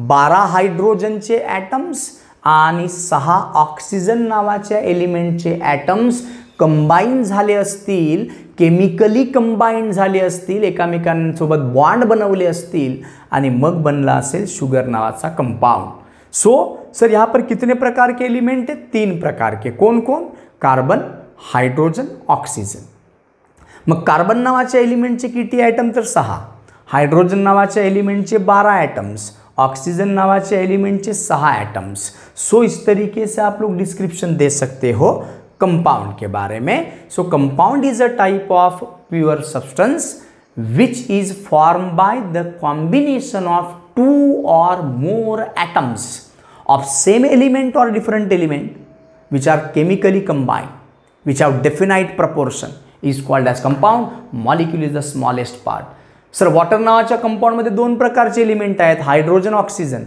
12 हायड्रोजनचे ॲटम्स आणि 6 ऑक्सिजन नावाच्या एलिमेंटचे ॲटम्स कंबाईन झाले असतील, केमिकली कंबाईन झाले असतील, एकामेकांसोबत बॉन्ड बनवले असतील आणि मग बनला असेल शुगर नावाचा कंपाउंड. सो सर यहाँ पर कितने प्रकार के एलिमेंट है? 3 प्रकार के. कौन कौन? Carbon, hydrogen, oxygen. मग कार्बन नावाच्या एलिमेंटचे किती ॲटम? तर 6. हायड्रोजन नावाच्या एलिमेंटचे 12 ॲटम्स, ऑक्सीजन नावाचे एलिमेंटचे 6 एटम्स. सो इस तरीके से आप लोग डिस्क्रिप्शन दे सकते हो कंपाउंड के बारे में. सो compound is a type of pure substance which is form by the combination of 2 or more atoms of same element or different element which are chemically combined, which have definite proportion, is called as compound. Molecule is the smallest part. Sir water नावाच्या compound मध्ये 2 प्रकारचे element आहेत, hydrogen, oxygen.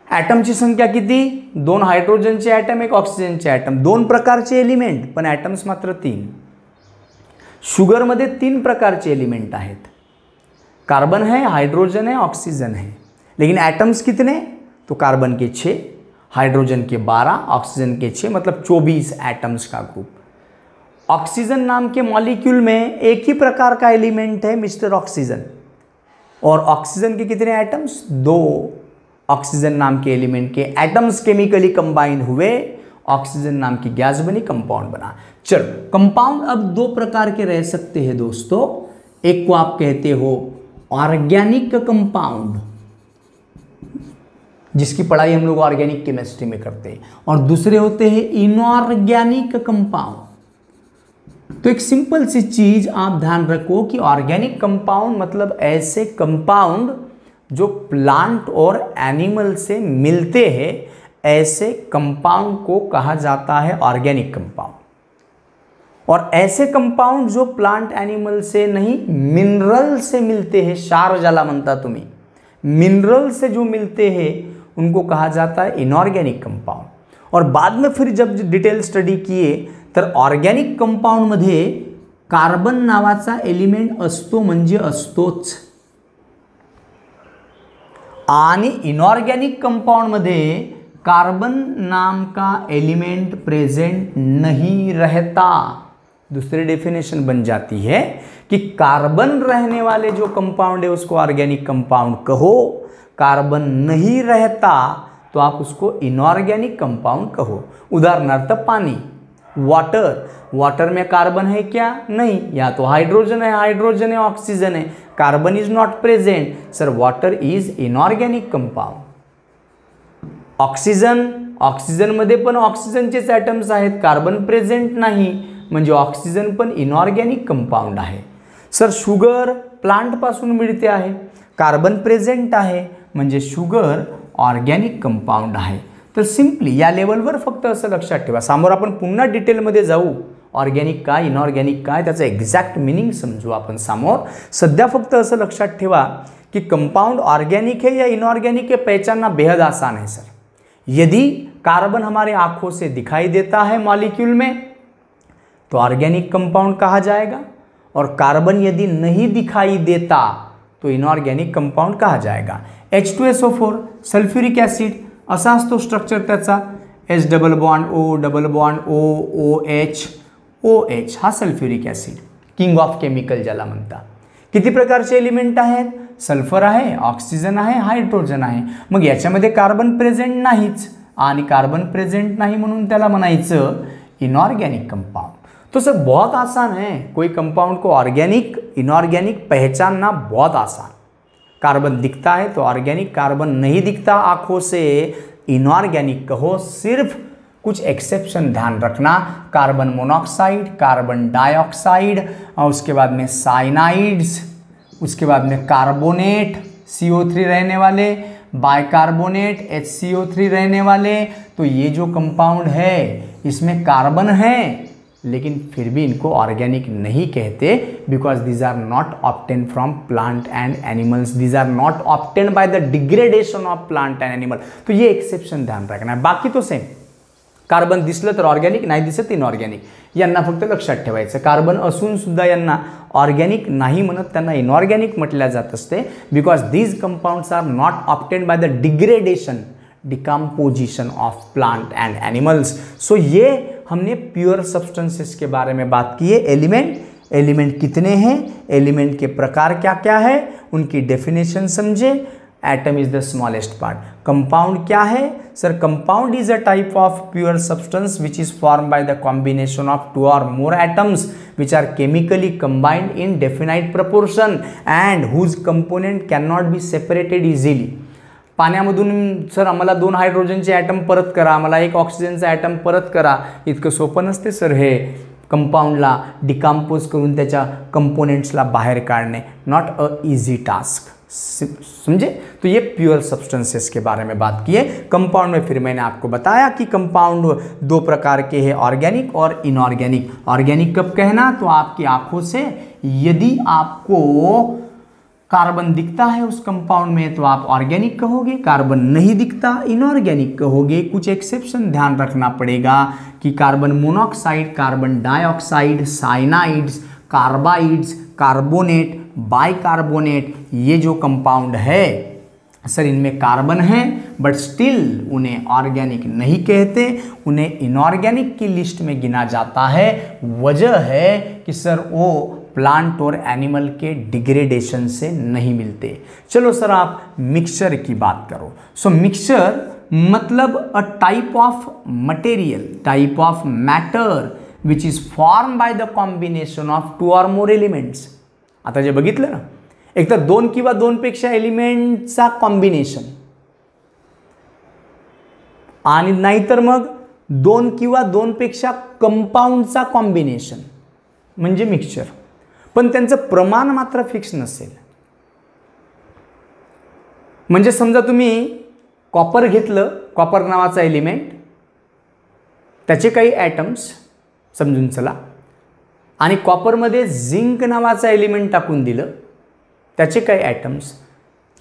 ॲटमची संख्या किती? 2 हायड्रोजनचे atom, 1 ऑक्सिजनचे atom. 2 प्रकारचे element पण atoms मात्र 3. शुगरमध्ये 3 प्रकारचे एलिमेंट आहेत. कार्बन है, हाइड्रोजन है, ऑक्सीजन है. लेकिन एटम्स कितने? तो कार्बन के 6, हाइड्रोजन के 12, ऑक्सीजन के 6, मतलब 24 एटम्स का ग्रुप. ऑक्सीजन नाम के मॉलिक्यूल में एक ही प्रकार का एलिमेंट है, मिस्टर ऑक्सीजन. और ऑक्सीजन के कितने एटम्स? 2. ऑक्सीजन नाम के एलिमेंट के एटम्स केमिकली कंबाइन हुए, ऑक्सीजन नाम की गैस बनी, कंपाउंड बना. चलो, कंपाउंड अब 2 प्रकार के रह सकते हैं दोस्तों. एक को आप कहते हो ऑर्गेनिक कंपाउंड, जिसकी पढ़ाई हम लोग ऑर्गेनिक केमिस्ट्री में करते हैं, और दूसरे होते हैं इनऑर्गेनिक कंपाउंड. तो एक सिंपल सी चीज आप ध्यान रखो कि ऑर्गेनिक कंपाउंड मतलब ऐसे कंपाउंड जो प्लांट और एनिमल से मिलते हैं, ऐसे कंपाउंड को कहा जाता है ऑर्गेनिक कंपाउंड. और ऐसे कंपाउंड जो प्लांट एनिमल से नहीं, मिनरल से मिलते हैं, क्षार ज्याला म्हणता तुम्ही, मिनरल से जो मिलते हैं उनको कहा जाता है इनऑर्गेनिक कंपाउंड. और बाद में फिर जब डिटेल स्टडी किए तर ऑर्गेनिक कंपाउंड मध्ये कार्बन नावाचा एलिमेंट असतो म्हणजे असतोच, आणि इनऑर्गेनिक कंपाउंड मध्ये कार्बन नाम का एलिमेंट प्रेजेंट नहीं रहता. दूसरी डेफिनेशन बन जाती है कि कार्बन रहने वाले जो कंपाउंड है उसको ऑर्गेनिक कंपाउंड कहो, कार्बन नहीं रहता तो आप उसको इनऑर्गेनिक कंपाउंड कहो. उदाहरणार्थ पानी, वाटर. वाटर में कार्बन है क्या? नहीं. या तो हाइड्रोजन है, हाइड्रोजन है, ऑक्सीजन है. Carbon is not present. Sir water is inorganic compound. Oxygen, ऑक्सिजनमध्ये पण ऑक्सिजनचेच ॲटम्स आहेत, कार्बन प्रेझेंट नाही, म्हणजे ऑक्सिजन पण इनऑर्गॅनिक कंपाउंड आहे. सर शुगर प्लांटपासून मिळते आहे, कार्बन प्रेझेंट आहे, म्हणजे शुगर ऑर्गॅनिक कंपाउंड आहे. तर सिम्पली या लेवलवर फक्त असं लक्षात ठेवा. समोर आपण पुन्हा डिटेलमध्ये जाऊ, ऑर्गॅनिक काय, इनऑर्गॅनिक काय, त्याचं एक्झॅक्ट मिनिंग समजू आपण समोर. सध्या फक्त असं लक्षात ठेवा कि कंपाउंड ऑर्गेनिक है या इनऑर्गेनिक है, पहचानना बेहद आसान है सर. यदि कार्बन हमारे आंखों से दिखाई देता है मॉलिक्यूल में तो ऑर्गेनिक कंपाउंड कहा जाएगा, और कार्बन यदि नहीं दिखाई देता तो इनऑर्गेनिक कंपाउंड कहा जाएगा. H2SO4 सल्फ्युरिक ॲसिड असा असतो स्ट्रक्चर त्याचा, H double bond O double bond O OH OH हा sulphuric acid, king of chemical ज्याला म्हणतात. किती प्रकारचे एलिमेंट आहेत? सल्फर आहे, ऑक्सिजन आहे, हायड्रोजन आहे. मग याच्यामध्ये कार्बन प्रेझेंट नाहीच, आणि कार्बन प्रेझेंट नाही म्हणून त्याला म्हणायचं इनऑर्गेनिक कंपाउंड. तो सर बहुत आसान है, कोई कंपाउंड को ऑर्गेनिक इनऑर्गेनिक पहचानना बहुत आसान. कार्बन दिखता है तो ऑर्गेनिक, कार्बन नहीं दिखता आंखों से इनऑर्गेनिक कहो. सिर्फ कुछ एक्सेप्शन ध्यान रखना, कार्बन मोनोऑक्साइड, कार्बन डाइऑक्साइड, और उसके बाद में साइनाइड्स, उसके बाद में कार्बोनेट CO3 रहने वाले, बाइकार्बोनेट HCO3 रहने वाले. तो ये जो कंपाउंड है इसमें कार्बन है, लेकिन फिर भी इनको ऑर्गेनिक नहीं कहते, because these are not obtain from plant and animals, these are not obtain by the degradation of plant and animal. तो ये एक्सेप्शन ध्यान रखना है, बाकी तो सेम. कार्बन दिसलं तर ऑर्गॅनिक, नाही दिसत इनऑर्गॅनिक. यांना फक्त लक्षात ठेवायचं, कार्बन असून सुद्धा यांना ऑर्गॅनिक नाही म्हणत, त्यांना इनऑर्गॅनिक म्हटल्या जात असते, because these compounds are not obtained by the degradation, decomposition of plant and animals. So ये हमने प्योर सब्सटेंसेस के बारे में बात की है. एलिमेंट कितने हैं, एलिमेंट के प्रकार क्या क्या है, उनकी डेफिनेशन समझे. Atom is the smallest part. Compound क्या है sir? Compound is a type of pure substance which is form by the combination of 2 or more atoms which are chemically combined in definite proportion and whose component cannot be separated easily. पाण्यामधून sir आम्हाला 2 हायड्रोजनचे atom परत करा, आम्हाला 1 ऑक्सिजनचा atom परत करा, इतकं सोपं नसते सर हे कंपाउंडला डिकम्पोज करून त्याच्या कंपोनेंट्सला बाहेर काढणे. Not a easy task. समझे? तो ये प्योर सब्सटेंसेस के बारे में बात की है. कंपाउंड में फिर मैंने आपको बताया कि कंपाउंड 2 प्रकार के हैं, ऑर्गेनिक और इनऑर्गेनिक. ऑर्गेनिक कब कहना? तो आपकी आंखों से यदि आपको कार्बन दिखता है उस कंपाउंड में तो आप ऑर्गेनिक कहोगे, कार्बन नहीं दिखता इनऑर्गेनिक कहोगे. कुछ एक्सेप्शन ध्यान रखना पड़ेगा कि carbon monoxide, carbon dioxide, cyanides, carbides, carbonate, bicarbonate, ये जो कंपाउंड है सर इनमें कार्बन है बट स्टिल उन्हें ऑर्गेनिक नहीं कहते, उन्हें इनऑर्गेनिक की लिस्ट में गिना जाता है. वजह है कि सर वो प्लांट और एनिमल के डिग्रेडेशन से नहीं मिलते. चलो सर आप मिक्सचर की बात करो. सो मिक्सचर मतलब अ type of material, type of matter which is form by the combination of 2 or more elements. आता जे बघितलं ना, एक तर 2 किंवा 2 पेक्षा एलिमेंटचा कॉम्बिनेशन आणि नाहीतर मग 2 किंवा 2 पेक्षा कंपाऊंडचा कॉम्बिनेशन म्हणजे मिक्सचर. पण त्यांचं प्रमाण मात्र फिक्स नसेल. म्हणजे समजा तुम्ही कॉपर घेतलं, कॉपर नावाचा एलिमेंट, त्याचे काही ॲटम्स समजून चला, आणि कॉपरमध्ये झिंक नावाचा एलिमेंट टाकून दिलं, त्याचे काही ॲटम्स,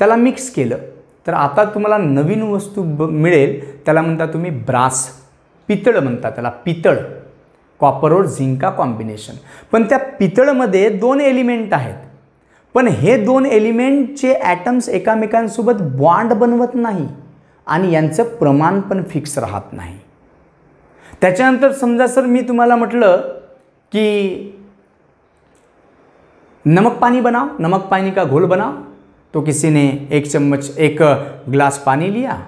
त्याला मिक्स केलं, तर आता तुम्हाला नवीन वस्तू मिळेल. त्याला म्हणता तुम्ही ब्रास, पितळ म्हणता त्याला, पितळ. कॉपर और झिंक का कॉम्बिनेशन. पण त्या पितळमध्ये 2 एलिमेंट आहेत, पण हे 2 एलिमेंटचे ॲटम्स एकामेकांसोबत बॉन्ड बनवत नाही आणि यांचं प्रमाण पण फिक्स राहत नाही. त्याच्यानंतर समजा सर मी तुम्हाला म्हटलं कि नमक पानी बनाओ, नमक पानी का घोल बनाओ, तो किसी ने 1 गिलास पानी लिया,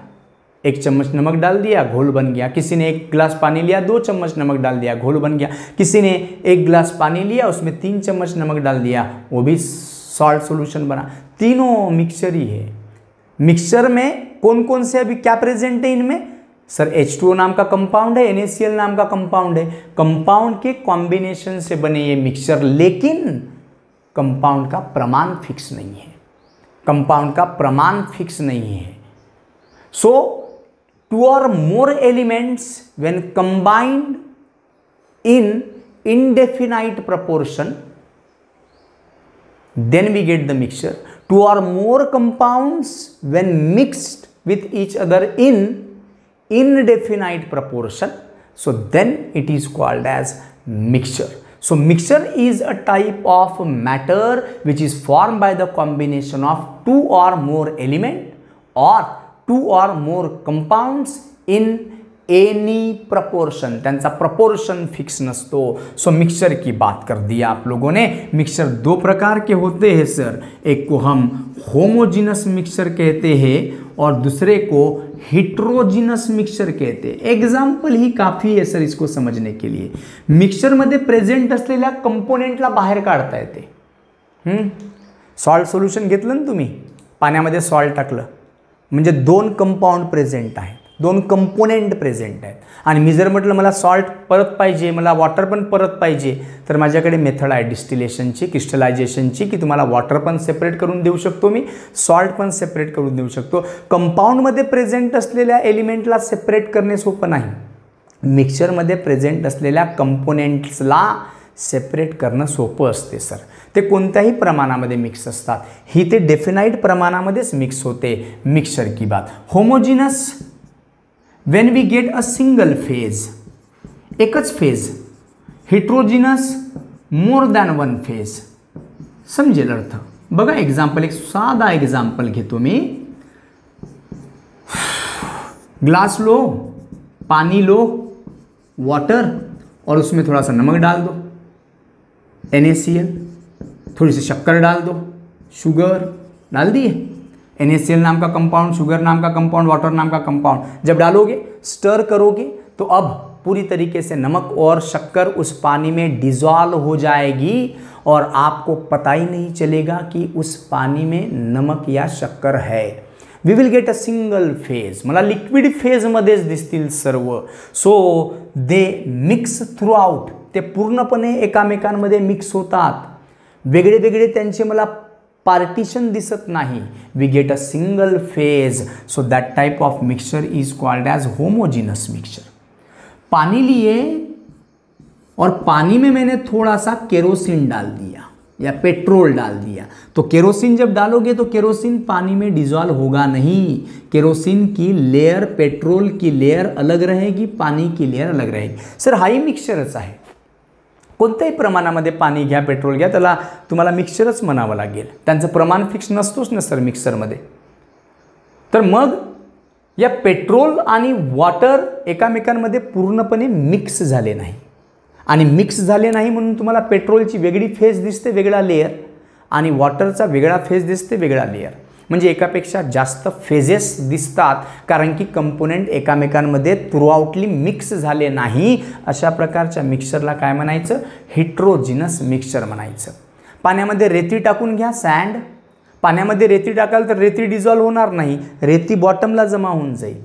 1 चम्मच नमक डाल दिया, घोल बन गया. किसी ने 1 गिलास पानी लिया, 2 चम्मच नमक डाल दिया, घोल बन गया. किसी ने 1 गिलास पानी लिया, उसमें 3 चम्मच नमक डाल दिया, वो भी सॉल्ट सॉल्यूशन बना. तीनों मिक्सचर ही है. मिक्सचर में कौन कौन से अभी क्या प्रेजेंट है इनमें? सर H2O नाम का कंपाउंड है, NaCl नाम का कंपाउंड है. कंपाउंड के कॉम्बिनेशन से बने ये मिक्सचर, लेकिन कंपाउंड का प्रमाण फिक्स नहीं है. कंपाउंड का प्रमाण फिक्स नहीं है. सो 2 or more elements when combined in indefinite proportion, then we get the mixture. 2 or more compounds when mixed with each other in indefinite proportion, so then it is called as mixture. So mixture is a type of matter which is formed by the combination of 2 or more element or 2 or more compounds in any proportion. त्यांचा proportion fix नसतो. सो mixture की बात कर दिया आप लोगों ने. Mixture 2 प्रकार के होते हैं सर. एक को हम होमोजीनस मिक्सचर कहते हैं और दूसरे को हिट्रोजिनस मिक्सचर कहते हैं. एग्जाम्पल ही काफ़ी है सर इसको समझने के लिए. मिक्सचरमध्ये प्रेझेंट असलेल्या कंपोनेंटला बाहेर काढता येते. सॉल्ट सोल्युशन घेतलं ना तुम्ही, पाण्यामध्ये सॉल्ट टाकलं म्हणजे 2 कंपाऊंड प्रेझेंट आहेत, 2 कंपोनेंट प्रेझेंट आहेत. आणि मी जर म्हटलं मला सॉल्ट परत पाहिजे, मला वॉटर पण परत पाहिजे, तर माझ्याकडे मेथड आहे डिस्टिलेशनची, क्रिस्टलायझेशनची, की तुम्हाला वॉटर पण सेपरेट करून देऊ शकतो मी, सॉल्ट पण सेपरेट करून देऊ शकतो. कंपाऊंडमध्ये प्रेझेंट असलेल्या एलिमेंटला सेपरेट करणे सोपं नाही. मिक्सचरमध्ये प्रेझेंट असलेल्या कंपोनेंट्सला सेपरेट करणं सोपं असते सर. ते कोणत्याही प्रमाणामध्ये मिक्स असतात. ही ते डेफिनाइट प्रमाणामध्येच मिक्स होते. मिक्सचर की बात. Homogeneous when we get a single phase, एकच phase, heterogeneous more than one phase. समजेल अर्थ. बघा एक्झाम्पल, एक साधा एग्जाम्पल घेतो मी. ग्लास लो, पानी लो, वाटर और उसमें थोड़ा सा नमक डाल दो, NaCl, थोड़ी सी शक्कर डाल दो, शुगर डाल दिए. NaCl नाम का कंपाउंड, शुगर नाम का कंपाउंड, वाटर नाम का कंपाउंड. जब डालोगे, स्टर करोगे, तो अब पूरी तरीके से नमक और शक्कर उस पानी में डिजॉल्व हो जाएगी और आपको पता ही नहीं चलेगा कि उस पानी में नमक या शक्कर है. We will get a single phase. मला लिक्विड फेजमध्येच दिसतील सर्व. So they mix throughout. ते पूर्णपणे एकामेकांमध्ये मिक्स होतात. वेगळे वेगळे त्यांचे मला पार्टिशन दिसत नाही. We get a single phase. So that type of mixture is called as homogeneous mixture. पानी लिए और पानी में मैंने थोड़ा सा केरोसिन डाल दिया या पेट्रोल डाल दिया. तो केरोसिन जब डालोगे तो केरोसिन पानी में डिजॉल्व होगा नहीं. केरोसिन की लेयर, पेट्रोल की लेयर अलग रहेगी, पानी की लेयर अलग रहेगी. सर हाही मिक्सचरच आहे. कोणत्याही प्रमाणामध्ये पाणी घ्या, पेट्रोल घ्या, त्याला तुम्हाला मिक्सचरच म्हणावं लागेल. त्यांचं प्रमाण फिक्स नसतोच ना सर मिक्सरमध्ये. तर मग या पेट्रोल आणि वॉटर एकामेकांमध्ये पूर्णपणे मिक्स झाले नाही. आणि मिक्स झाले नाही म्हणून तुम्हाला पेट्रोलची वेगळी फेज दिसते, वेगळा लेयर, आणि वॉटरचा वेगळा फेज दिसते, वेगळा लेयर. म्हणजे एकापेक्षा जास्त फेजेस दिसतात कारण की कंपोनेंट एकामेकांमध्ये थ्रूआउटली मिक्स झाले नाही. अशा प्रकारच्या मिक्सचरला काय म्हणायचं? हेट्रोजिनस मिक्सचर म्हणायचं. पाण्यामध्ये रेती टाकून घ्या, सँड. पाण्यामध्ये रेती टाकाल तर रेती डिझॉल्व होणार नाही, रेती बॉटमला जमा होऊन जाईल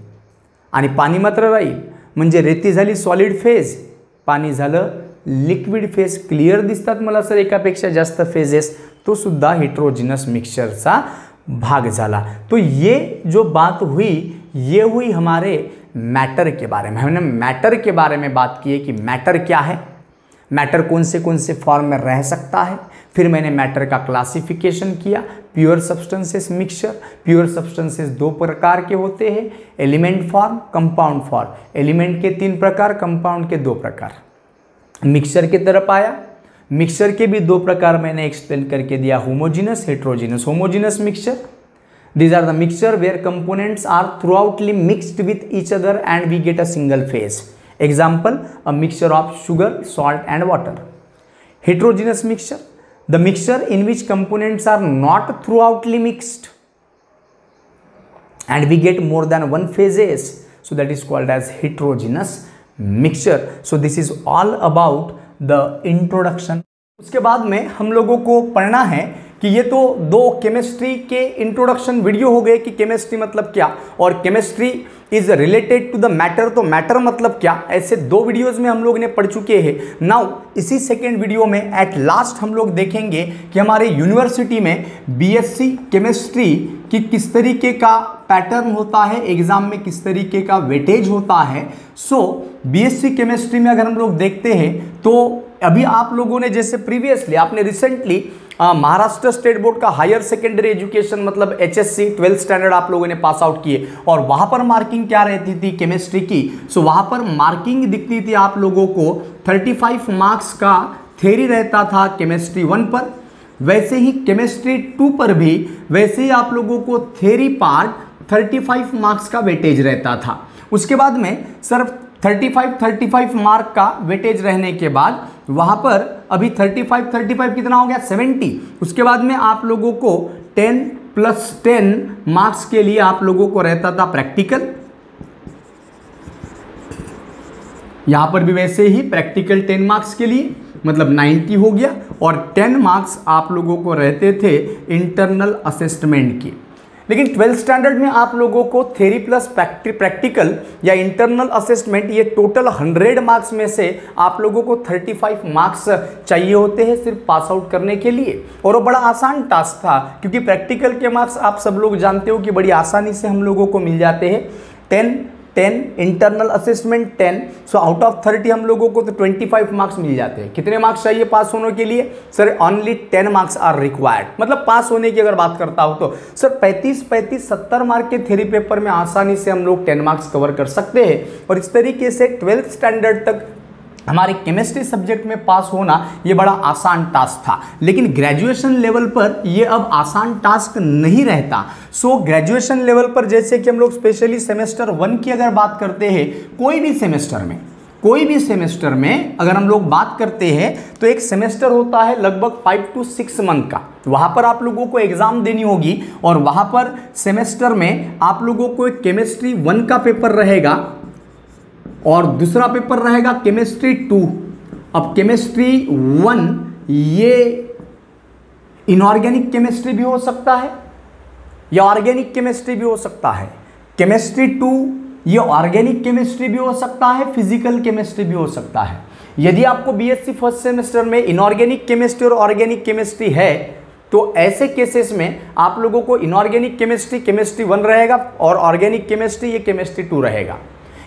आणि पाणी मात्र राहील. म्हणजे रेती झाली सॉलिड फेज, पाणी झालं लिक्विड फेज. क्लिअर दिसतात मला सर एकापेक्षा जास्त फेजेस. तो सुद्धा हेट्रोजिनस मिक्सचरचा भाग झाला. तो ये जो बात हुई, ये हुई हमारे मैटर के बारे में. हमने मैटर के बारे में बात की है कि मैटर क्या है, मैटर कौन से फॉर्म में रह सकता है. फिर मैंने मैटर का क्लासिफिकेशन किया. Pure substances mixture. Pure substances दो प्रकार के होते हैं, element form, compound form. Element के 3 प्रकार, कंपाउंड के 2 प्रकार. मिक्सचर की तरफ आया, मिक्सचर के भी 2 प्रकार मैंने एक्सप्लेन करके दिया, homogeneous, heterogeneous. Homogeneous mixture, these are the mixture where components are throughoutly mixed with each other and we get a single phase. Example, a mixture of sugar, salt and water. Heterogeneous mixture, the mixture in which components are not throughoutly mixed and we get more than one phases, so that is called as heterogeneous mixture. So this is all about the introduction. उसके बाद में हम लोगों को पढ़ना है कि ये तो 2 केमिस्ट्री के इंट्रोडक्शन वीडियो हो गए कि केमिस्ट्री मतलब क्या और chemistry is related to the matter. तो मैटर मतलब क्या, ऐसे 2 वीडियोस में हम लोग ने पढ़ चुके हैं. नाउ इसी सेकेंड वीडियो में एट लास्ट हम लोग देखेंगे कि हमारे यूनिवर्सिटी में बीएससी केमिस्ट्री कि किस तरीके का पैटर्न होता है, एग्जाम में किस तरीके का वेटेज होता है. सो बीएससी केमिस्ट्री में अगर हम लोग देखते हैं तो अभी आप लोगों ने जैसे प्रीवियसली आपने रिसेंटली महाराष्ट्र स्टेट बोर्ड का हायर सेकेंडरी एजुकेशन मतलब HSC 12th स्टैंडर्ड आप लोगों ने पास आउट किए और वहां पर मार्किंग क्या रहती थी केमिस्ट्री की. सो वहां पर मार्किंग दिखती थी आप लोगों को 35 मार्क्स का थ्योरी रहता था केमिस्ट्री 1 पर. वैसे ही केमिस्ट्री 2 पर भी वैसे ही आप लोगों को थ्योरी पार्ट 35 मार्क्स का वेटेज रहता था. उसके बाद में सर 35 मार्क का वेटेज रहने के बाद वहाँ पर अभी 35 कितना हो गया 70. उसके बाद में आप लोगों को 10 + 10 मार्क्स के लिए आप लोगों को रहता था प्रैक्टिकल. यहाँ पर भी वैसे ही प्रैक्टिकल 10 मार्क्स के लिए मतलब 90 हो गया और 10 मार्क्स आप लोगों को रहते थे इंटरनल असेसमेंट की. लेकिन 12th स्टैंडर्ड में आप लोगों को थ्योरी प्लस प्रैक्टिकल या इंटरनल असेसमेंट ये टोटल 100 मार्क्स में से आप लोगों को 35 मार्क्स चाहिए होते हैं सिर्फ पास आउट करने के लिए. और वो बड़ा आसान टास्क था क्योंकि प्रैक्टिकल के मार्क्स आप सब लोग जानते हो कि बड़ी आसानी से हम लोगों को मिल जाते हैं. 10 10, internal assessment 10, so out of 30 हम लोगों को तो 25 मार्क्स मिल जाते हैं। कितने मार्क्स चाहिए पास होने के लिए sir? Only 10 marks are required. मतलब पास होने की अगर बात करता हूं तो सर 35-70 मार्क के थ्योरी पेपर में आसानी से हम लोग 10 मार्क्स कवर कर सकते हैं। और इस तरीके से 12th स्टैंडर्ड तक हमारे केमिस्ट्री सब्जेक्ट में पास होना ये बड़ा आसान टास्क था, लेकिन ग्रेजुएशन लेवल पर ये अब आसान टास्क नहीं रहता। सो ग्रेजुएशन लेवल पर जैसे कि हम लोग स्पेशली सेमेस्टर 1 की अगर बात करते हैं, कोई भी सेमेस्टर में अगर हम लोग बात करते हैं तो एक सेमेस्टर होता है लगभग 5 to 6 मंथ का। वहां पर आप लोगों को एग्जाम देनी होगी और वहां पर सेमेस्टर में आप लोगों को एक केमिस्ट्री 1 का पेपर रहेगा और दूसरा पेपर रहेगा केमिस्ट्री 2। अब केमिस्ट्री 1 ये इनऑर्गेनिक केमिस्ट्री भी हो सकता है या ऑर्गेनिक केमिस्ट्री भी हो सकता है। केमिस्ट्री 2 ये ऑर्गेनिक केमिस्ट्री भी हो सकता है, फिजिकल केमिस्ट्री भी हो सकता है। यदि आपको बीएससी फर्स्ट सेमेस्टर में इनऑर्गेनिक केमिस्ट्री और ऑर्गेनिक केमिस्ट्री है तो ऐसे केसेस में आप लोगों को इनऑर्गेनिक केमिस्ट्री 1 रहेगा और ऑर्गेनिक केमिस्ट्री ये केमिस्ट्री 2 रहेगा।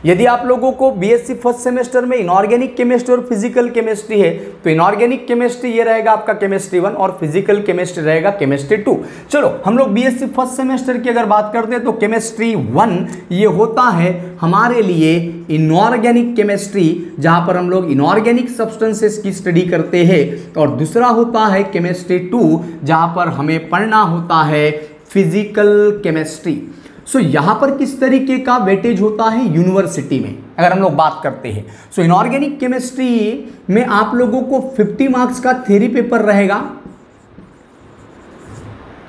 यदि आप लोगों को बीएससी फर्स्ट सेमेस्टर में इनऑर्गेनिक केमिस्ट्री और फिजिकल केमिस्ट्री है तो इनऑर्गेनिक केमिस्ट्री ये रहेगा आपका केमिस्ट्री 1 और फिजिकल केमिस्ट्री रहेगा केमिस्ट्री 2। चलो हम लोग बीएससी फर्स्ट सेमेस्टर की अगर बात करते हैं तो केमिस्ट्री 1 ये होता है हमारे लिए इनऑर्गेनिक केमिस्ट्री, जहां पर हम लोग इनऑर्गेनिक सब्सटेंसेस की स्टडी करते हैं, और दूसरा होता है केमिस्ट्री 2 जहां पर हमें पढ़ना होता है फिजिकल केमिस्ट्री। सो यहाँ पर किस तरीके का वेटेज होता है यूनिवर्सिटी में अगर हम लोग बात करते हैं। सो इनऑर्गेनिक केमिस्ट्री में आप लोगों को 50 मार्क्स का थ्योरी पेपर रहेगा,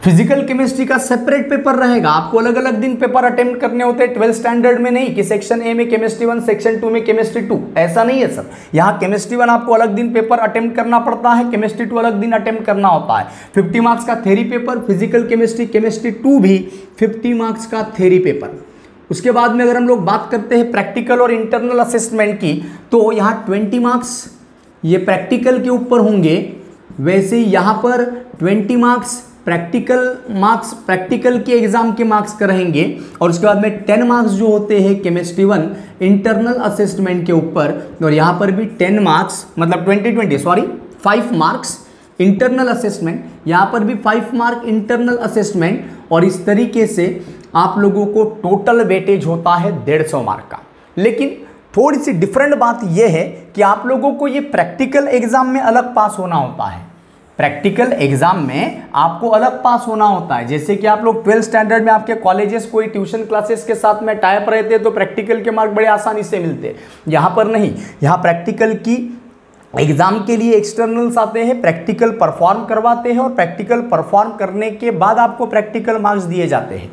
फिजिकल केमिस्ट्री का सेपरेट पेपर रहेगा। आपको अलग अलग दिन पेपर अटेम्प्ट करने होते हैं 12th स्टैंडर्ड में, नहीं कि सेक्शन ए में केमिस्ट्री 1, सेक्शन 2 में केमिस्ट्री 2, ऐसा नहीं है सर। यहाँ केमिस्ट्री 1 आपको अलग दिन पेपर अटेम्प्ट करना पड़ता है, केमिस्ट्री 2 अलग दिन अटेम्प्ट करना होता है। 50 मार्क्स का थ्योरी पेपर, फिजिकल केमिस्ट्री 2 भी 50 मार्क्स का थ्योरी पेपर। उसके बाद में अगर हम लोग बात करते हैं प्रैक्टिकल और इंटरनल असेसमेंट की तो यहाँ 20 मार्क्स ये प्रैक्टिकल के ऊपर होंगे, वैसे यहाँ पर 20 मार्क्स प्रैक्टिकल के एग्जाम के मार्क्स का रहेंगे। और उसके बाद में 10 मार्क्स जो होते हैं केमिस्ट्री 1 इंटरनल असेसमेंट के ऊपर, और यहाँ पर भी 10 मार्क्स मतलब 5 मार्क्स इंटरनल असेसमेंट, यहाँ पर भी 5 मार्क इंटरनल असेसमेंट, और इस तरीके से आप लोगों को टोटल वेटेज होता है 150 मार्क का। लेकिन थोड़ी सी डिफरेंट बात यह है कि आप लोगों को ये प्रैक्टिकल एग्जाम में अलग पास होना होता है। प्रैक्टिकल एग्जाम में आपको अलग पास होना होता है। जैसे कि आप लोग 12th स्टैंडर्ड में आपके कॉलेजेस कोई ट्यूशन क्लासेस के साथ में टाइप रहते हैं तो प्रैक्टिकल के मार्क बड़े आसानी से मिलते हैं। यहाँ पर नहीं, यहाँ प्रैक्टिकल की एग्जाम के लिए एक्सटर्नल्स आते हैं, प्रैक्टिकल परफॉर्म करवाते हैं और प्रैक्टिकल परफॉर्म करने के बाद आपको प्रैक्टिकल मार्क्स दिए जाते हैं।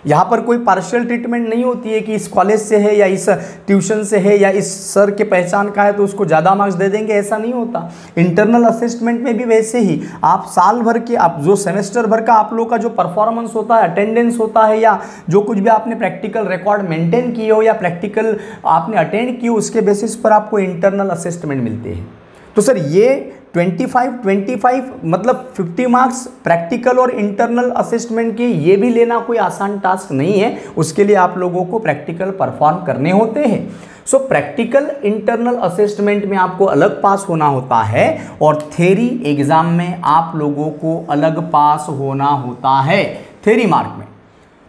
यहाँ पर कोई पार्शियल ट्रीटमेंट नहीं होती है कि इस कॉलेज से है या इस ट्यूशन से है या इस सर के पहचान का है तो उसको ज़्यादा मार्क्स दे देंगे, ऐसा नहीं होता। इंटरनल असेसमेंट में भी वैसे ही आप साल भर के आप जो सेमेस्टर भर का आप लोग का जो परफॉर्मेंस होता है, अटेंडेंस होता है, या जो कुछ भी आपने प्रैक्टिकल रिकॉर्ड मेंटेन किए हो या प्रैक्टिकल आपने अटेंड किए उसके बेसिस पर आपको इंटरनल असेसमेंट मिलते हैं। तो सर ये 25 मतलब 50 मार्क्स प्रैक्टिकल और इंटरनल असेसमेंट के ये भी लेना कोई आसान टास्क नहीं है। उसके लिए आप लोगों को प्रैक्टिकल परफॉर्म करने होते हैं। सो प्रैक्टिकल इंटरनल असेसमेंट में आपको अलग पास होना होता है और थ्योरी एग्जाम में आप लोगों को अलग पास होना होता है थ्योरी मार्क में।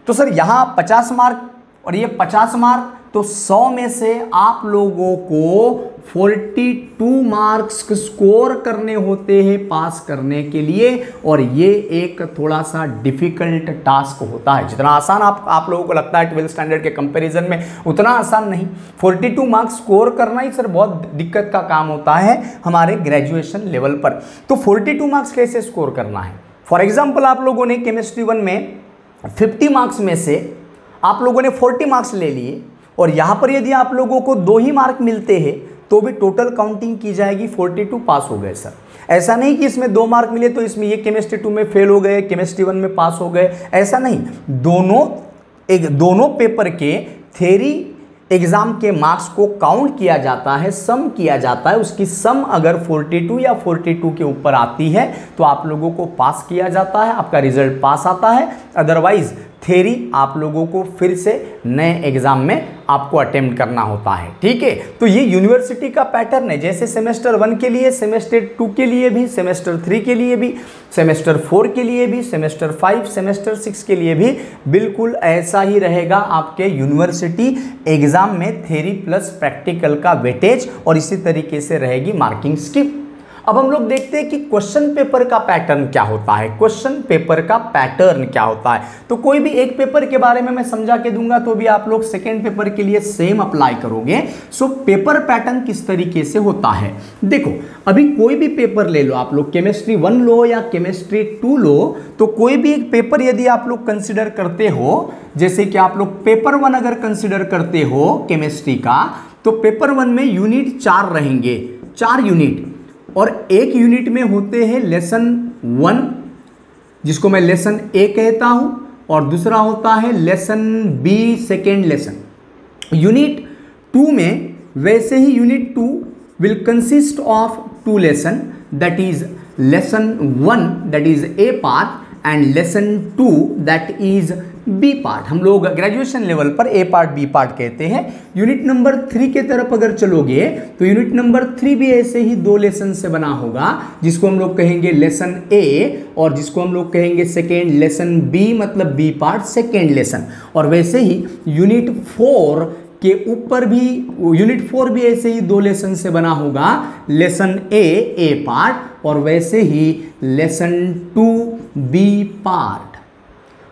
तो सर यहाँ 50 मार्क और ये 50 मार्क, तो 100 में से आप लोगों को 42 मार्क्स स्कोर करने होते हैं पास करने के लिए, और ये एक थोड़ा सा डिफिकल्ट टास्क होता है। जितना आसान आप लोगों को लगता है 12th स्टैंडर्ड के कंपैरिजन में, उतना आसान नहीं। 42 मार्क्स स्कोर करना ही सर बहुत दिक्कत का काम होता है हमारे ग्रेजुएशन लेवल पर। तो 42 मार्क्स कैसे स्कोर करना है? फॉर एग्जाम्पल आप लोगों ने केमिस्ट्री 1 में 50 मार्क्स में से आप लोगों ने 40 मार्क्स ले लिए, और यहाँ पर यदि आप लोगों को 2 ही मार्क मिलते हैं तो भी टोटल काउंटिंग की जाएगी, 42 पास हो गए सर। ऐसा नहीं कि इसमें 2 मार्क मिले तो इसमें ये केमिस्ट्री 2 में फेल हो गए, केमिस्ट्री 1 में पास हो गए, ऐसा नहीं। दोनों पेपर के थ्योरी एग्जाम के मार्क्स को काउंट किया जाता है, सम किया जाता है। उसकी सम अगर 42 या 42 के ऊपर आती है तो आप लोगों को पास किया जाता है, आपका रिजल्ट पास आता है। अदरवाइज थ्योरी आप लोगों को फिर से नए एग्जाम में आपको अटेम्प्ट करना होता है, ठीक है। तो ये यूनिवर्सिटी का पैटर्न है, जैसे सेमेस्टर 1 के लिए, सेमेस्टर 2 के लिए भी, सेमेस्टर 3 के लिए भी, सेमेस्टर 4 के लिए भी, सेमेस्टर 5, सेमेस्टर 6 के लिए भी बिल्कुल ऐसा ही रहेगा आपके यूनिवर्सिटी एग्जाम में, थ्योरी प्लस प्रैक्टिकल का वेटेज, और इसी तरीके से रहेगी मार्किंग स्कीम। अब हम लोग देखते हैं कि क्वेश्चन पेपर का पैटर्न क्या होता है, क्वेश्चन पेपर का पैटर्न क्या होता है। तो कोई भी एक पेपर के बारे में मैं समझा के दूंगा तो भी आप लोग सेकेंड पेपर के लिए सेम अप्लाई करोगे। सो पेपर पैटर्न किस तरीके से होता है, देखो अभी कोई भी पेपर ले लो आप लोग, केमिस्ट्री 1 लो या केमिस्ट्री 2 लो, तो कोई भी एक पेपर यदि आप लोग कंसिडर करते हो, जैसे कि आप लोग पेपर 1 अगर कंसिडर करते हो केमिस्ट्री का, तो पेपर 1 में यूनिट 4 रहेंगे, 4 यूनिट, और एक यूनिट में होते हैं लेसन 1 जिसको मैं लेसन ए कहता हूं, और दूसरा होता है lesson B, second lesson. Unit 2 में वैसे ही unit 2 will consist of 2 lesson, that is lesson 1 that is A part and lesson 2 that is B part. हम लोग ग्रेजुएशन लेवल पर ए पार्ट बी पार्ट कहते हैं। यूनिट नंबर 3 के तरफ अगर चलोगे तो यूनिट नंबर 3 भी ऐसे ही 2 लेसन से बना होगा, जिसको हम लोग कहेंगे लेसन ए, और जिसको हम लोग कहेंगे सेकेंड लेसन बी, मतलब बी पार्ट सेकेंड लेसन। और वैसे ही यूनिट 4 के ऊपर भी, यूनिट 4 भी ऐसे ही 2 लेसन से बना होगा, लेसन ए पार्ट, और वैसे ही लेसन 2 बी पार्ट।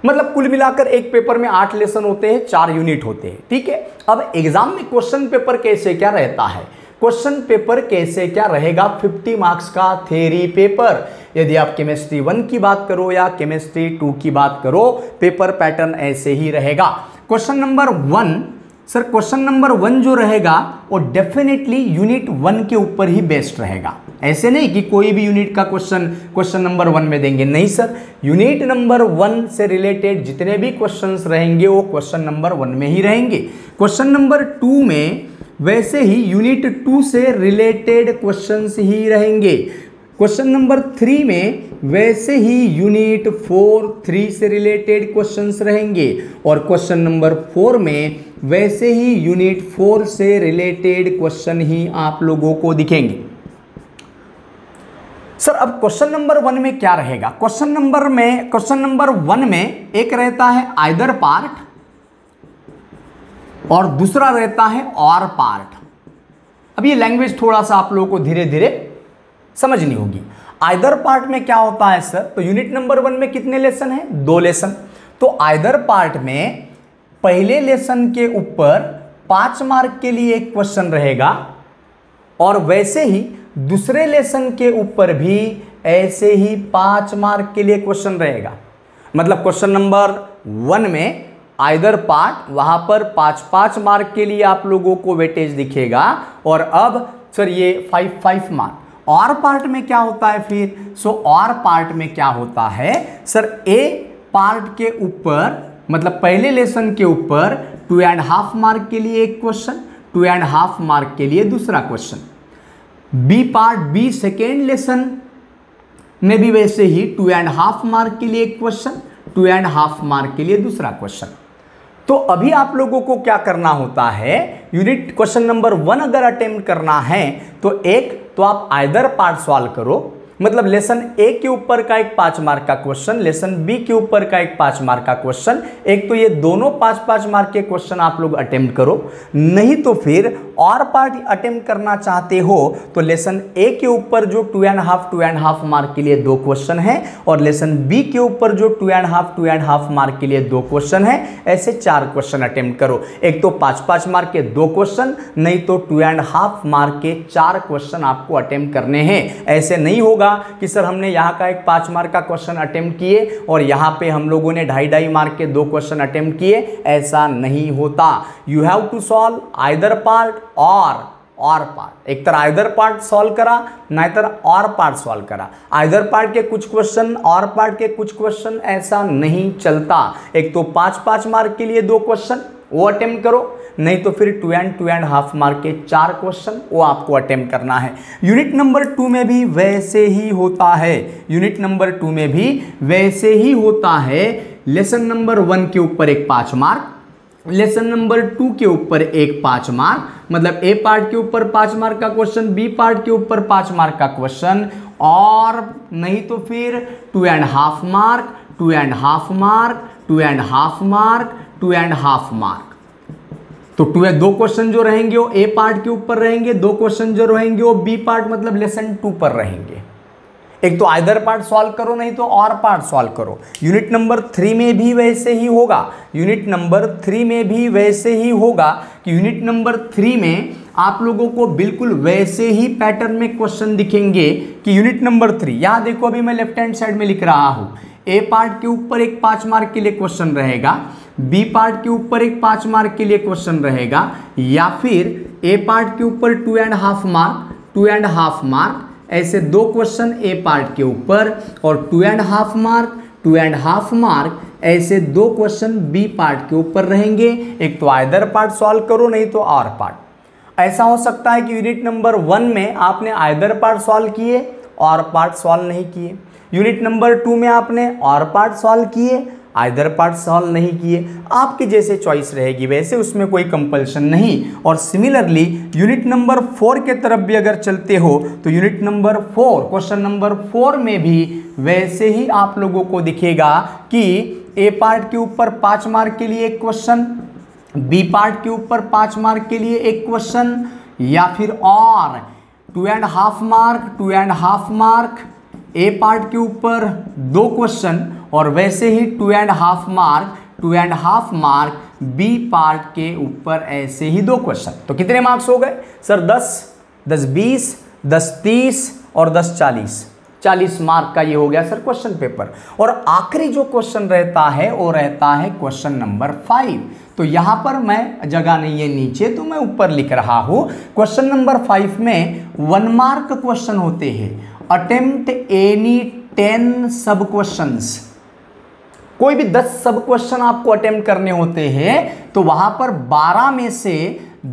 मतलब कुल मिलाकर एक पेपर में 8 लेसन होते हैं, 4 यूनिट होते हैं, ठीक है। अब एग्जाम में क्वेश्चन पेपर कैसे क्या रहता है, क्वेश्चन पेपर कैसे क्या रहेगा, 50 मार्क्स का थ्योरी पेपर। यदि आप केमिस्ट्री 1 की बात करो या केमिस्ट्री 2 की बात करो, पेपर पैटर्न ऐसे ही रहेगा। Question number 1, sir question number 1 जो रहेगा वो डेफिनेटली यूनिट 1 के ऊपर ही बेस्ड रहेगा। ऐसे नहीं कि कोई भी यूनिट का क्वेश्चन नंबर 1 में देंगे, नहीं सर, यूनिट नंबर 1 से रिलेटेड जितने भी क्वेश्चंस रहेंगे वो क्वेश्चन नंबर 1 में ही रहेंगे। क्वेश्चन नंबर 2 में वैसे ही यूनिट 2 से रिलेटेड क्वेश्चंस ही रहेंगे। क्वेश्चन नंबर 3 में वैसे ही यूनिट 4, 3 से रिलेटेड क्वेश्चंस रहेंगे, और क्वेश्चन नंबर 4 में वैसे ही यूनिट 4 से रिलेटेड क्वेश्चन ही आप लोगों को दिखेंगे। सर अब क्वेश्चन नंबर 1 में क्या रहेगा, क्वेश्चन नंबर 1 में एक रहता है आइदर पार्ट और दूसरा रहता है और पार्ट। अब ये लैंग्वेज थोड़ा सा आप लोगों को धीरे धीरे समझनी होगी। आइदर पार्ट में क्या होता है सर, तो यूनिट नंबर 1 में कितने लेसन है, 2 लेसन। तो आइदर पार्ट में पहले लेसन के ऊपर 5 मार्क के लिए एक क्वेश्चन रहेगा, और वैसे ही दूसरे लेसन के ऊपर भी ऐसे ही 5 मार्क के लिए क्वेश्चन रहेगा। मतलब क्वेश्चन नंबर 1 में आइदर पार्ट, वहां पर 5-5 मार्क के लिए आप लोगों को वेटेज दिखेगा, और अब सर ये 5-5 मार्क। और पार्ट में क्या होता है फिर, सो और पार्ट में क्या होता है सर, ए पार्ट के ऊपर, मतलब पहले लेसन के ऊपर 2.5 मार्क के लिए एक क्वेश्चन, 2.5 मार्क के लिए दूसरा question. B part, B second lesson में भी वैसे ही 2.5 मार्क के लिए एक क्वेश्चन, 2.5 मार्क के लिए दूसरा क्वेश्चन। तो अभी आप लोगों को क्या करना होता है, यूनिट क्वेश्चन नंबर 1 अगर अटेम्प्ट करना है तो आप आइदर पार्ट सॉल्व करो, मतलब लेसन ए के ऊपर का एक 5 मार्क का क्वेश्चन, लेसन बी के ऊपर का एक 5 मार्क का क्वेश्चन, एक तो ये दोनों 5-5 मार्क के क्वेश्चन आप लोग अटेम्प्ट करो। नहीं तो फिर और पार्ट अटेम्प्ट करना चाहते हो तो लेसन ए के ऊपर जो 2.5 मार्क के लिए 2 क्वेश्चन है, और लेसन बी के ऊपर जो 2.5 मार्क के लिए 2 क्वेश्चन है, ऐसे 4 क्वेश्चन अटेम्प्ट करो। एक तो 5-5 मार्क के 2 क्वेश्चन, नहीं तो 2.5 मार्क के 4 क्वेश्चन आपको अटेम्प्ट करने हैं। ऐसे नहीं होगा कि सर हमने यहाँ का एक 5 मार्क का क्वेश्चन अटेम्प्ट किए और यहाँ पे हम लोगों ने 2.5 मार्क के 2 क्वेश्चन अटेम्प्ट किए, ऐसा नहीं होता। You have to solve either part और पार्ट। एक तरह आइदर पार्ट सॉल्व करा, नाइतर और पार्ट सॉल्व करा। आइदर पार्ट के कुछ क्वेश्चन, और पार्ट के कुछ क्वेश्चन, ऐसा नहीं चलता। एक तो 5-5 मार्क के लिए 2 क्वेश्चन वो अटेम्प्ट करो, नहीं तो फिर 2.5 मार्क के 4 क्वेश्चन वो आपको अटेम्प्ट करना है। यूनिट नंबर 2 में भी वैसे ही होता है, यूनिट नंबर 2 में भी वैसे ही होता है, लेसन नंबर 1 के ऊपर एक 5 मार्क, लेसन नंबर 2 के ऊपर एक 5 मार्क, मतलब ए पार्ट के ऊपर 5 मार्क का क्वेश्चन, बी पार्ट के ऊपर 5 मार्क का क्वेश्चन, और नहीं तो फिर 2.5 मार्क, 2.5 मार्क, 2.5 मार्क, 2.5 मार्क। तो 2 क्वेश्चन जो रहेंगे वो ए पार्ट के ऊपर रहेंगे, 2 क्वेश्चन जो रहेंगे वो बी पार्ट मतलब लेसन 2 पर रहेंगे। एक तो आइदर पार्ट सॉल्व करो, नहीं तो और पार्ट सॉल्व करो। यूनिट नंबर 3 में भी वैसे ही होगा, यूनिट नंबर 3 में भी वैसे ही होगा कि यूनिट नंबर 3 में आप लोगों को बिल्कुल वैसे ही पैटर्न में क्वेश्चन दिखेंगे कि यूनिट नंबर 3, यहां देखो अभी मैं लेफ्ट हैंड साइड में लिख रहा हूं, ए पार्ट के ऊपर एक 5 मार्क के लिए क्वेश्चन रहेगा, बी पार्ट के ऊपर एक 5 मार्क के लिए क्वेश्चन रहेगा, या फिर ए पार्ट के ऊपर 2.5 मार्क, 2.5 मार्क, ऐसे 2 क्वेश्चन ए पार्ट के ऊपर, और 2.5 मार्क, 2.5 मार्क, ऐसे 2 क्वेश्चन बी पार्ट के ऊपर रहेंगे। एक तो आइदर पार्ट सॉल्व करो, नहीं तो और पार्ट। ऐसा हो सकता है कि यूनिट नंबर 1 में आपने आइदर पार्ट सॉल्व किए और पार्ट सॉल्व नहीं किए, यूनिट नंबर 2 में आपने और पार्ट सॉल्व किए, आइदर पार्ट सॉल्व नहीं किए, आपकी जैसे चॉइस रहेगी वैसे, उसमें कोई कंपल्शन नहीं। और सिमिलरली यूनिट नंबर 4 के तरफ भी अगर चलते हो तो यूनिट नंबर 4, क्वेश्चन नंबर 4 में भी वैसे ही आप लोगों को दिखेगा कि ए पार्ट के ऊपर 5 मार्क के लिए एक क्वेश्चन, बी पार्ट के ऊपर 5 मार्क के लिए एक क्वेश्चन, या फिर और 2.5 मार्क, 2.5 मार्क, ए पार्ट के ऊपर 2 क्वेश्चन, और वैसे ही 2.5 मार्क, 2.5 मार्क बी पार्ट के ऊपर ऐसे ही 2 क्वेश्चन। तो कितने मार्क्स हो गए सर? 10, 10 20, 10 30 और 10 40, 40 मार्क का ये हो गया सर क्वेश्चन पेपर। और आखिरी जो क्वेश्चन रहता है वो रहता है क्वेश्चन नंबर 5। तो यहां पर मैं जगह नहीं है नीचे, तो मैं ऊपर लिख रहा हूं। क्वेश्चन नंबर 5 में 1 मार्क क्वेश्चन होते हैं। अटेम्प्ट एनी 10 सब क्वेश्चंस, कोई भी 10 सब क्वेश्चन आपको अटेम्प्ट करने होते हैं, तो वहां पर 12 में से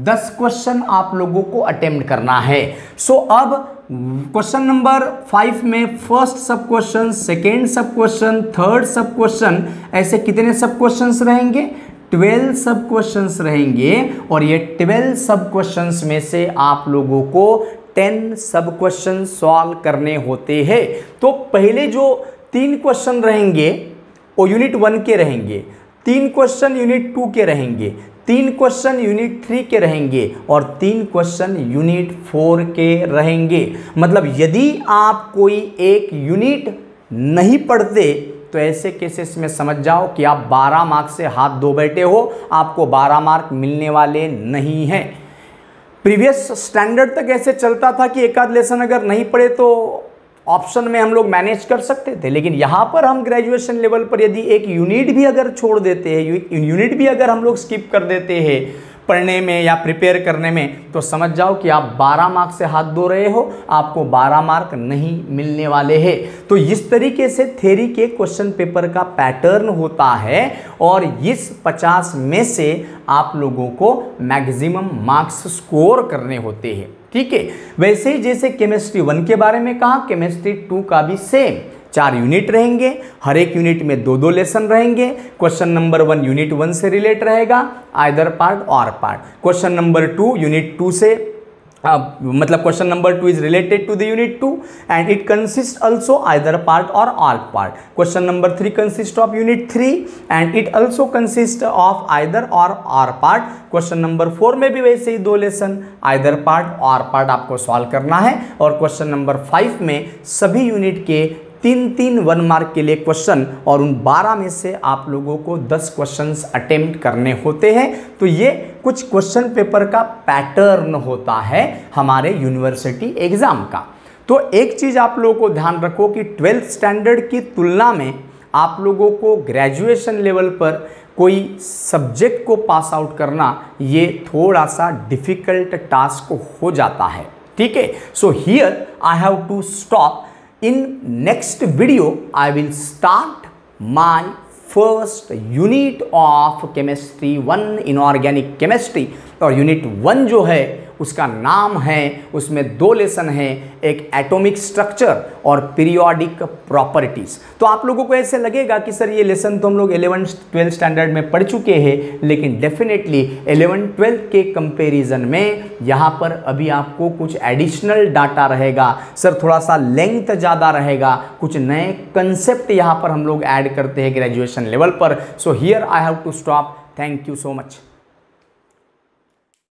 10 क्वेश्चन आप लोगों को अटेम्प्ट करना है। सो अब क्वेश्चन नंबर 5 में फर्स्ट सब क्वेश्चन, सेकेंड सब क्वेश्चन, थर्ड सब क्वेश्चन, ऐसे कितने सब क्वेश्चंस रहेंगे? 12 सब क्वेश्चंस रहेंगे। और ये 12 सब क्वेश्चंस में से आप लोगों को 10 सब क्वेश्चन सॉल्व करने होते हैं। तो पहले जो 3 क्वेश्चन रहेंगे वो यूनिट 1 के रहेंगे, 3 क्वेश्चन यूनिट 2 के रहेंगे, 3 क्वेश्चन यूनिट 3 के रहेंगे, और 3 क्वेश्चन यूनिट 4 के रहेंगे। मतलब यदि आप कोई एक यूनिट नहीं पढ़ते तो ऐसे केसेस में समझ जाओ कि आप 12 मार्क से हाथ धो बैठे हो, आपको 12 मार्क मिलने वाले नहीं हैं। प्रीवियस स्टैंडर्ड तक ऐसे चलता था कि एक आध लेसन अगर नहीं पढ़े तो ऑप्शन में हम लोग मैनेज कर सकते थे, लेकिन यहाँ पर हम ग्रेजुएशन लेवल पर यदि एक यूनिट भी अगर छोड़ देते हैं, यूनिट भी अगर हम लोग स्किप कर देते हैं पढ़ने में या प्रिपेयर करने में, तो समझ जाओ कि आप 12 मार्क से हाथ धो रहे हो, आपको 12 मार्क नहीं मिलने वाले हैं। तो इस तरीके से थ्योरी के क्वेश्चन पेपर का पैटर्न होता है, और इस 50 में से आप लोगों को मैक्सिमम मार्क्स स्कोर करने होते हैं। ठीक है, वैसे ही जैसे केमिस्ट्री 1 के बारे में कहा, केमिस्ट्री 2 का भी सेम 4 यूनिट रहेंगे, हर एक यूनिट में 2-2 लेसन रहेंगे। क्वेश्चन नंबर 1 यूनिट 1 से रिलेट रहेगा, आइदर पार्ट और पार्ट। क्वेश्चन नंबर 2 यूनिट 2 से मतलब question number 2 is related to the unit 2 and it consist also either part और all part. Question number 3 consist of unit 3 and it also consist of either और part. Question number 4 में भी वैसे ही 2 lesson either part और part आपको solve करना है। और क्वेश्चन नंबर 5 में सभी यूनिट के 3-3 1 मार्क के लिए क्वेश्चन, और उन 12 में से आप लोगों को 10 क्वेश्चंस अटेम्प्ट करने होते हैं। तो ये कुछ क्वेश्चन पेपर का पैटर्न होता है हमारे यूनिवर्सिटी एग्जाम का। तो एक चीज़ आप लोगों को ध्यान रखो कि 12th स्टैंडर्ड की तुलना में आप लोगों को ग्रेजुएशन लेवल पर कोई सब्जेक्ट को पास आउट करना ये थोड़ा सा डिफिकल्ट टास्क हो जाता है। ठीक है, so here I have to stop. In next video, I will start my first unit of chemistry 1 inorganic chemistry. और यूनिट 1 जो है उसका नाम है, उसमें 2 लेसन है, एक एटॉमिक स्ट्रक्चर और पीरियोडिक प्रॉपर्टीज। तो आप लोगों को ऐसे लगेगा कि सर ये लेसन तो हम लोग 11th-12th स्टैंडर्ड में पढ़ चुके हैं, लेकिन डेफिनेटली 11th-12th के कंपैरिजन में यहाँ पर अभी आपको कुछ एडिशनल डाटा रहेगा, सर थोड़ा सा लेंथ ज़्यादा रहेगा, कुछ नए कंसेप्ट यहाँ पर हम लोग ऐड करते हैं ग्रेजुएशन लेवल पर। So here I have to stop. Thank you so much.